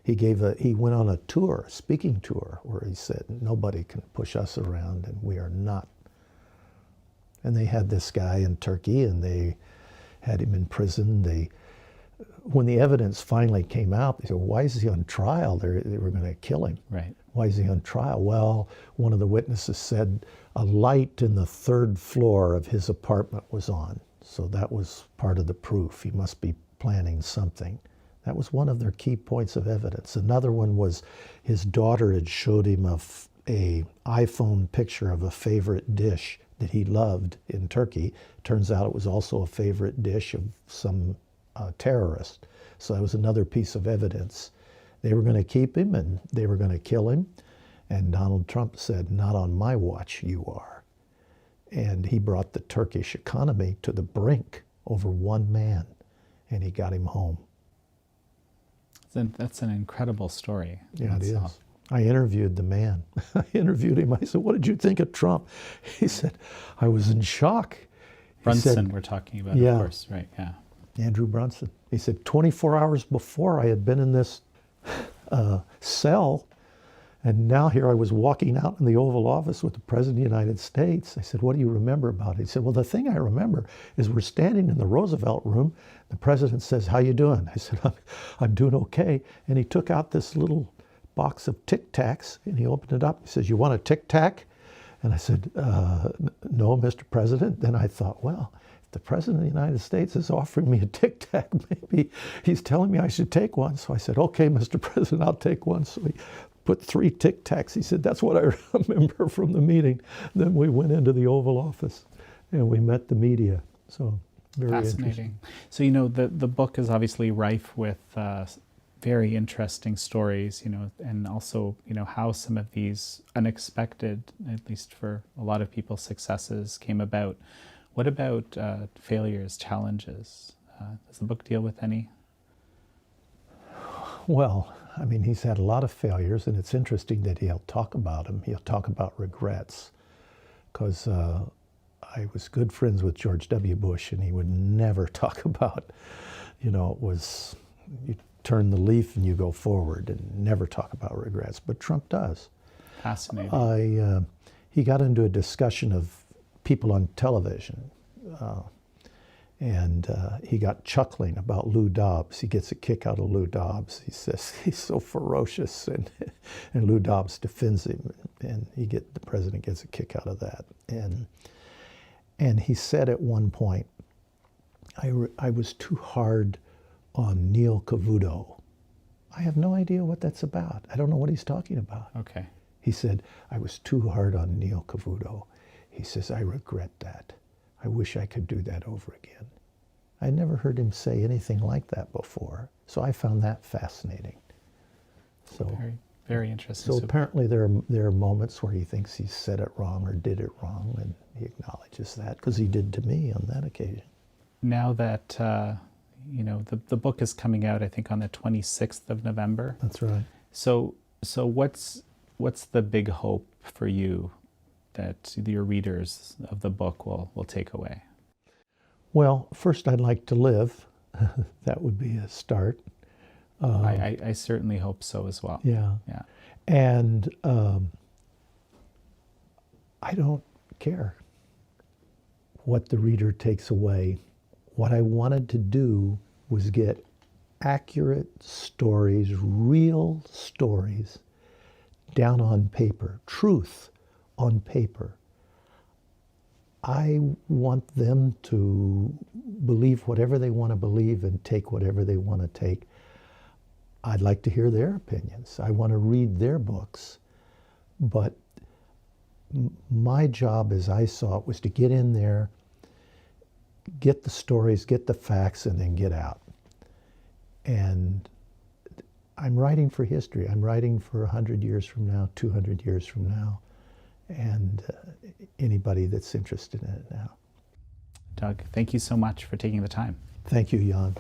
He went on a tour, a speaking tour, where he said, nobody can push us around and we are not. And they had this guy in Turkey and they had him in prison. When the evidence finally came out, they said, why is he on trial? They were going to kill him. Right. Why is he on trial? Well, one of the witnesses said a light in the third floor of his apartment was on. So that was part of the proof. He must be planning something. That was one of their key points of evidence. Another one was his daughter had showed him a iPhone picture of a favorite dish that he loved in Turkey. Turns out it was also a favorite dish of some terrorist. So that was another piece of evidence. They were going to keep him and they were going to kill him. And Donald Trump said, not on my watch, you are. And he brought the Turkish economy to the brink over one man, and he got him home. That's an incredible story. Yeah, it is. I interviewed the man. I interviewed him. I said, what did you think of Trump? He said, I was in shock. Brunson, we're talking about, of course, right, yeah. Andrew Brunson. He said, 24 hours before I had been in this cell, and now here I was walking out in the Oval Office with the President of the United States. I said, what do you remember about it? He said, well, the thing I remember is we're standing in the Roosevelt room. The President says, how you doing? I said, I'm doing okay. And he took out this little box of Tic Tacs and he opened it up. He says, you want a Tic Tac? And I said, no, Mr. President. Then I thought, well, if the President of the United States is offering me a Tic Tac, maybe he's telling me I should take one. So I said, okay, Mr. President, I'll take one. So he put 3 Tic Tacs. He said, that's what I remember from the meeting. Then we went into the Oval Office and we met the media. So very fascinating. So, you know, the book is obviously rife with very interesting stories, you know, and also, you know, how some of these unexpected, at least for a lot of people, successes came about. What about failures, challenges? Does the book deal with any? Well, I mean, he's had a lot of failures, and it's interesting that he'll talk about them. He'll talk about regrets, because I was good friends with George W. Bush, and he would never talk about, you know, it was, you turn the leaf and you go forward, and never talk about regrets. But Trump does. Fascinating. he got into a discussion of people on television. And he got chuckling about Lou Dobbs. He gets a kick out of Lou Dobbs. He says he's so ferocious, and Lou Dobbs defends him, and the president gets a kick out of that. And he said at one point, I was too hard on Neil Cavuto. I have no idea what that's about. I don't know what he's talking about. Okay. He said, I was too hard on Neil Cavuto. He says, I regret that. I wish I could do that over again. I'd never heard him say anything like that before, so I found that fascinating. So Very, very interesting. So apparently there are moments where he thinks he said it wrong or did it wrong, and he acknowledges that, because he did to me on that occasion. Now that the book is coming out, I think on the 26th of November. That's right. So what's the big hope for you that your readers of the book will take away? Well, first I'd like to live. That would be a start. I certainly hope so as well. Yeah. Yeah. And I don't care what the reader takes away. What I wanted to do was get accurate stories, real stories, down on paper, truth on paper. I want them to believe whatever they want to believe and take whatever they want to take. I'd like to hear their opinions. I want to read their books. But my job, as I saw it, was to get in there, get the stories, get the facts, and then get out. And I'm writing for history. I'm writing for 100 years from now, 200 years from now, and anybody that's interested in it now. Doug, thank you so much for taking the time. Thank you, Jan.